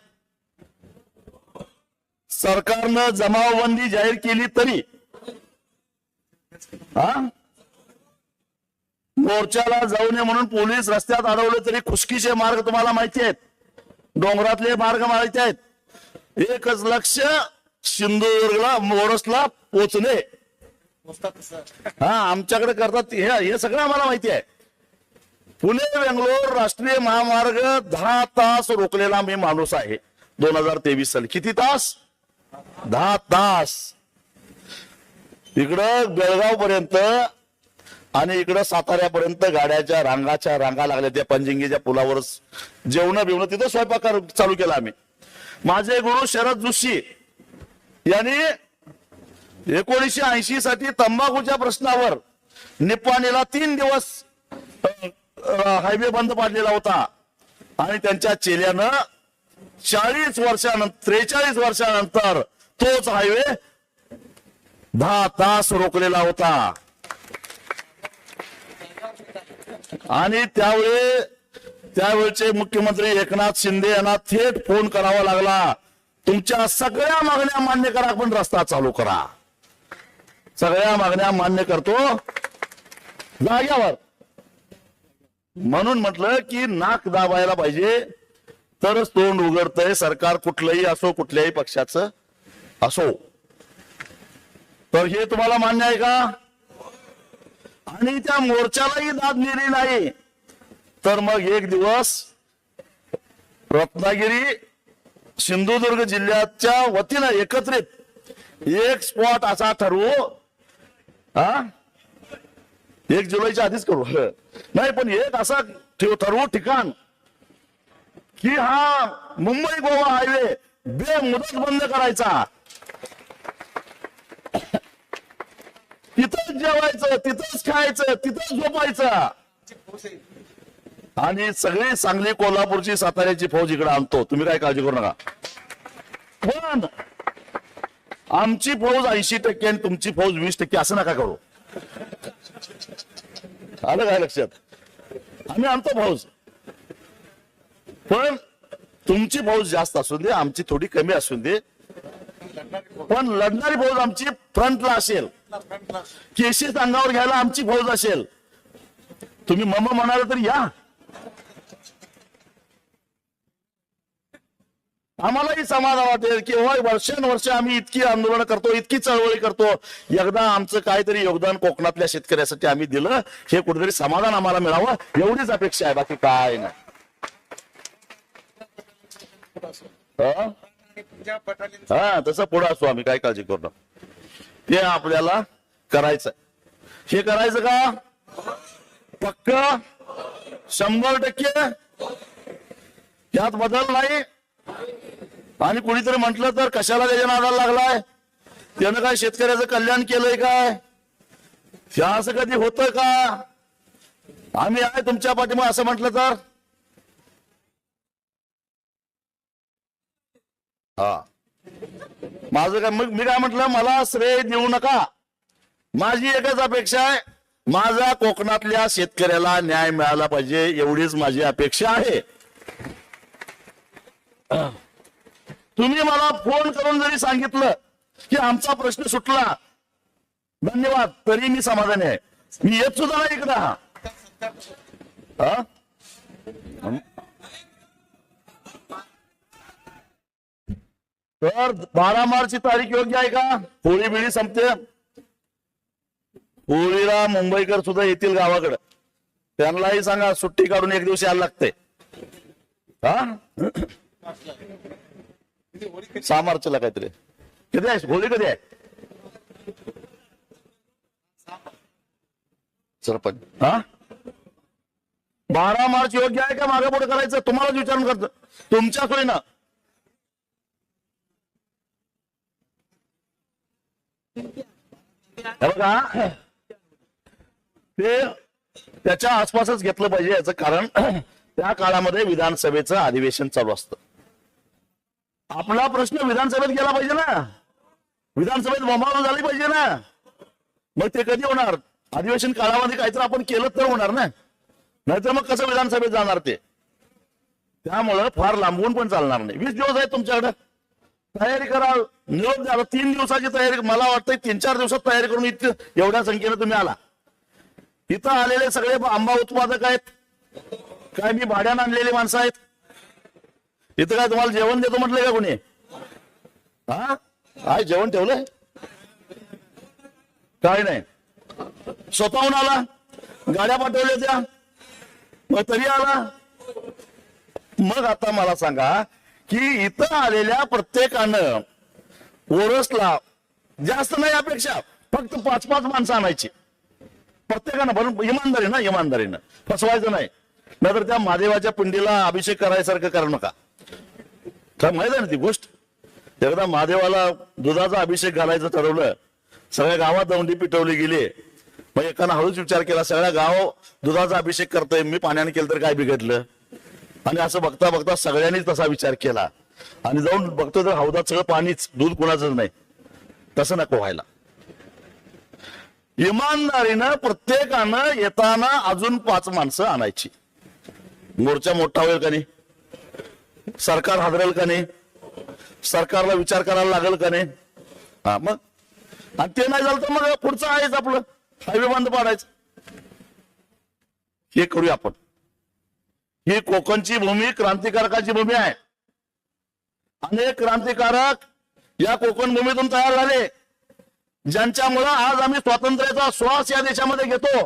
सरकारनं जमावबंदी जाहीर केली तरी मोर्चाला जाऊ नये म्हणून पोलीस रस्त्यात अडवले तरी खुशकीचे मार्ग तुम्हाला माहिती आहेत, डोंगरातले मार्ग माहिती आहेत. एकच लक्ष, सिंधुदुर्गला ओरसला पोचणे. आमच्याकडे करतात हे सगळं आम्हाला माहिती आहे. पुणे बेंगलोर राष्ट्रीय महामार्ग 10 तास रोखलेला मी माणूस आहे 2023 साली. किती तास? 10 तास. इकडं बेळगाव पर्यंत आणि इकडं साताऱ्यापर्यंत गाड्याच्या रांगा लागल्या. त्या पंजिंगीच्या पुलावर जेवण बिवणं, तिथं स्वयंपाक चालू केला आम्ही. माझे गुरु शरद जोशी यांनी 1980 साठी तंबाखूच्या प्रश्नावर निप्पाणीला 3 दिवस हायवे बंद पाडलेला होता आणि त्यांच्या चेल्यानं 43 वर्षानंतर तोच हायवे 10 तास रोखलेला होता. आणि त्यावेळचे मुख्यमंत्री एकनाथ शिंदे यांना थेट फोन करावा लागला, तुमच्या सगळ्या मागण्या मान्य करा, पण रस्ता चालू करा. सगळ्या मागण्या मान्य करतो जाग्यावर. म्हणून म्हटलं की नाक दाबायला पाहिजे तरच तोंड उघडतंय. सरकार कुठलंही असो, कुठल्याही पक्षाचं असो. तर हे तुम्हाला मान्य आहे का? आणि त्या मोर्चालाही दाद दिली नाही तर मग एक दिवस रत्नागिरी सिंधुदुर्ग जिल्ह्याच्या वतीनं एकत्रित एक स्पॉट असा ठरवू. 1 जुलैच्या आधीच करू, नाही पण एक असा ठरवू ठिकाण की हा मुंबई गोवा हायवे बेमुदत बंद करायचा. तिथंच जेवायचं, तिथंच खायचं, तिथंच झोपायचं. आणि सगळी सांगली, कोल्हापूरची, साताऱ्याची फौज इकडे आणतो, तुम्ही काय काळजी करू नका. पण आमची फौज 80% आणि तुमची फौज 20% असं नका करू. आलं काय लक्षात? आम्ही आणतो फौज, पण तुमची फौज जास्त असू दे, आमची थोडी कमी असू दे, पण लढणारी फौज आमची फ्रंटला असेल, केसेस अंगावर घ्यायला आमची फौज असेल. तुम्ही मम म्हणाल तर या, आम्हालाही समाधान वाटेल की होय वर्षानुवर्ष आम्ही इतकी आंदोलन करतो, इतकी चळवळी करतो, एकदा आमचं काहीतरी योगदान कोकणातल्या शेतकऱ्यासाठी आम्ही दिलं, हे कुठेतरी समाधान आम्हाला मिळावं, एवढीच अपेक्षा आहे, बाकी काय नाही. हा तसं पुढे असतो आम्ही, काय काळजी करू नका. ते आपल्याला करायचं, हे करायचं का पक्क 100%, यात बदल नाही. आणि कुणीतरी म्हटलं तर कशाला त्याच्या नादाला लागलाय, त्यानं काय शेतकऱ्याचं कल्याण केलंय काय, हे असं कधी होतं का? आम्ही आहे तुमच्या पाठीमागे असं म्हटलं तर हा माझं काय, मग मी काय म्हटलं, मला श्रेय देऊ नका. माझी एकच अपेक्षा आहे, माझा कोकणातल्या शेतकऱ्याला न्याय मिळाला पाहिजे, एवढीच माझी अपेक्षा आहे. तुम्ही मला फोन करून जरी सांगितलं की आमचा प्रश्न सुटला, धन्यवाद, तरी मी समाधानी आहे. मी येत सुद्धा नाही इकडं. हा तर 12 मार्चची तारीख योग्य आहे का? होळी बिळी संपते, होळीला मुंबईकर सुद्धा येतील गावाकडे, त्यांनाही सांगा सुट्टी काढून एक दिवस यायला लागते. हा 6 मार्चला काहीतरी, कधी आहे होळी, कधी आहे सरपंच? हा 12 मार्च योग्य आहे का मागे पुढे करायचं? तुम्हालाच विचारून करतो, तुमच्या सोयीनं. बघा ते त्याच्या आसपासच घेतलं पाहिजे, याचं कारण त्या काळामध्ये विधानसभेचं अधिवेशन चालू असतं. आपला प्रश्न विधानसभेत गेला पाहिजे ना, विधानसभेत बोंबाबोंब झाली पाहिजे ना. मग ते कधी होणार? अधिवेशन काळामध्ये काहीतरी आपण केलं तर होणार ना, नाहीतर मग कसं विधानसभेत जाणार ते? त्यामुळं फार लांबवून पण चालणार नाही. 20 दिवस आहेत तुमच्याकडे, तयारी करा. निरोप द्या, 3 दिवसाची तयारी, मला वाटतं 3-4 दिवसात तयारी करून एवढ्या संख्येने तुम्ही आला. इथं आलेले सगळे आंबा उत्पादक आहेत काय? मी भाड्यानं आणलेली माणसं आहेत. इथं काय तुम्हाला जेवण देतो म्हटलंय का कोणी? हा काय जेवण ठेवलंय? काय नाही, स्वतःहून आला, गाड्या पाठवल्या त्या, मग तरी आला. मग आता मला सांगा की इथं आलेल्या प्रत्येकानं ओरसला जास्त नाही अपेक्षा, फक्त 5-5 माणसं आणायची प्रत्येकानं, बरं इमानदारीनं, इमानदारीनं फसवायचं नाही. नाहीतर त्या महादेवाच्या पिंडीला अभिषेक करायसारखं करू नका. काय माहित आहे ना ती गोष्ट? एकदा महादेवाला दुधाचा अभिषेक घालायचं ठरवलं, सगळ्या गावात दौंडी पिटवली गेली. मग एकानं हळूच विचार केला, सगळ्या गाव दुधाचा अभिषेक करतोय, मी पाण्याने केलं तर काय बिघडलं? आणि असं बघता बघता सगळ्यांनीच तसा विचार केला, आणि जाऊन बघतो तर हौदात सगळं पाणीच, दूध कुणाचंच नाही. तसं नको व्हायला. इमानदारीनं प्रत्येकानं येताना अजून 5 माणसं आणायची. मोर्चा मोठा होईल का नाही? सरकार हादरेल का नाही? सरकारला विचार करायला लागेल का नाही? हा मग, आणि ते नाही झालं तर मग पुढचं आहेच आपलं, हायवे बंद पाडायचं. हे करूया आपण. ही कोकणची भूमी क्रांतिकारकाची भूमी आहे. अनेक क्रांतिकारक या कोकण भूमीतून तयार झाले, ज्यांच्यामुळे आज आम्ही स्वातंत्र्याचा श्वास या देशामध्ये घेतो.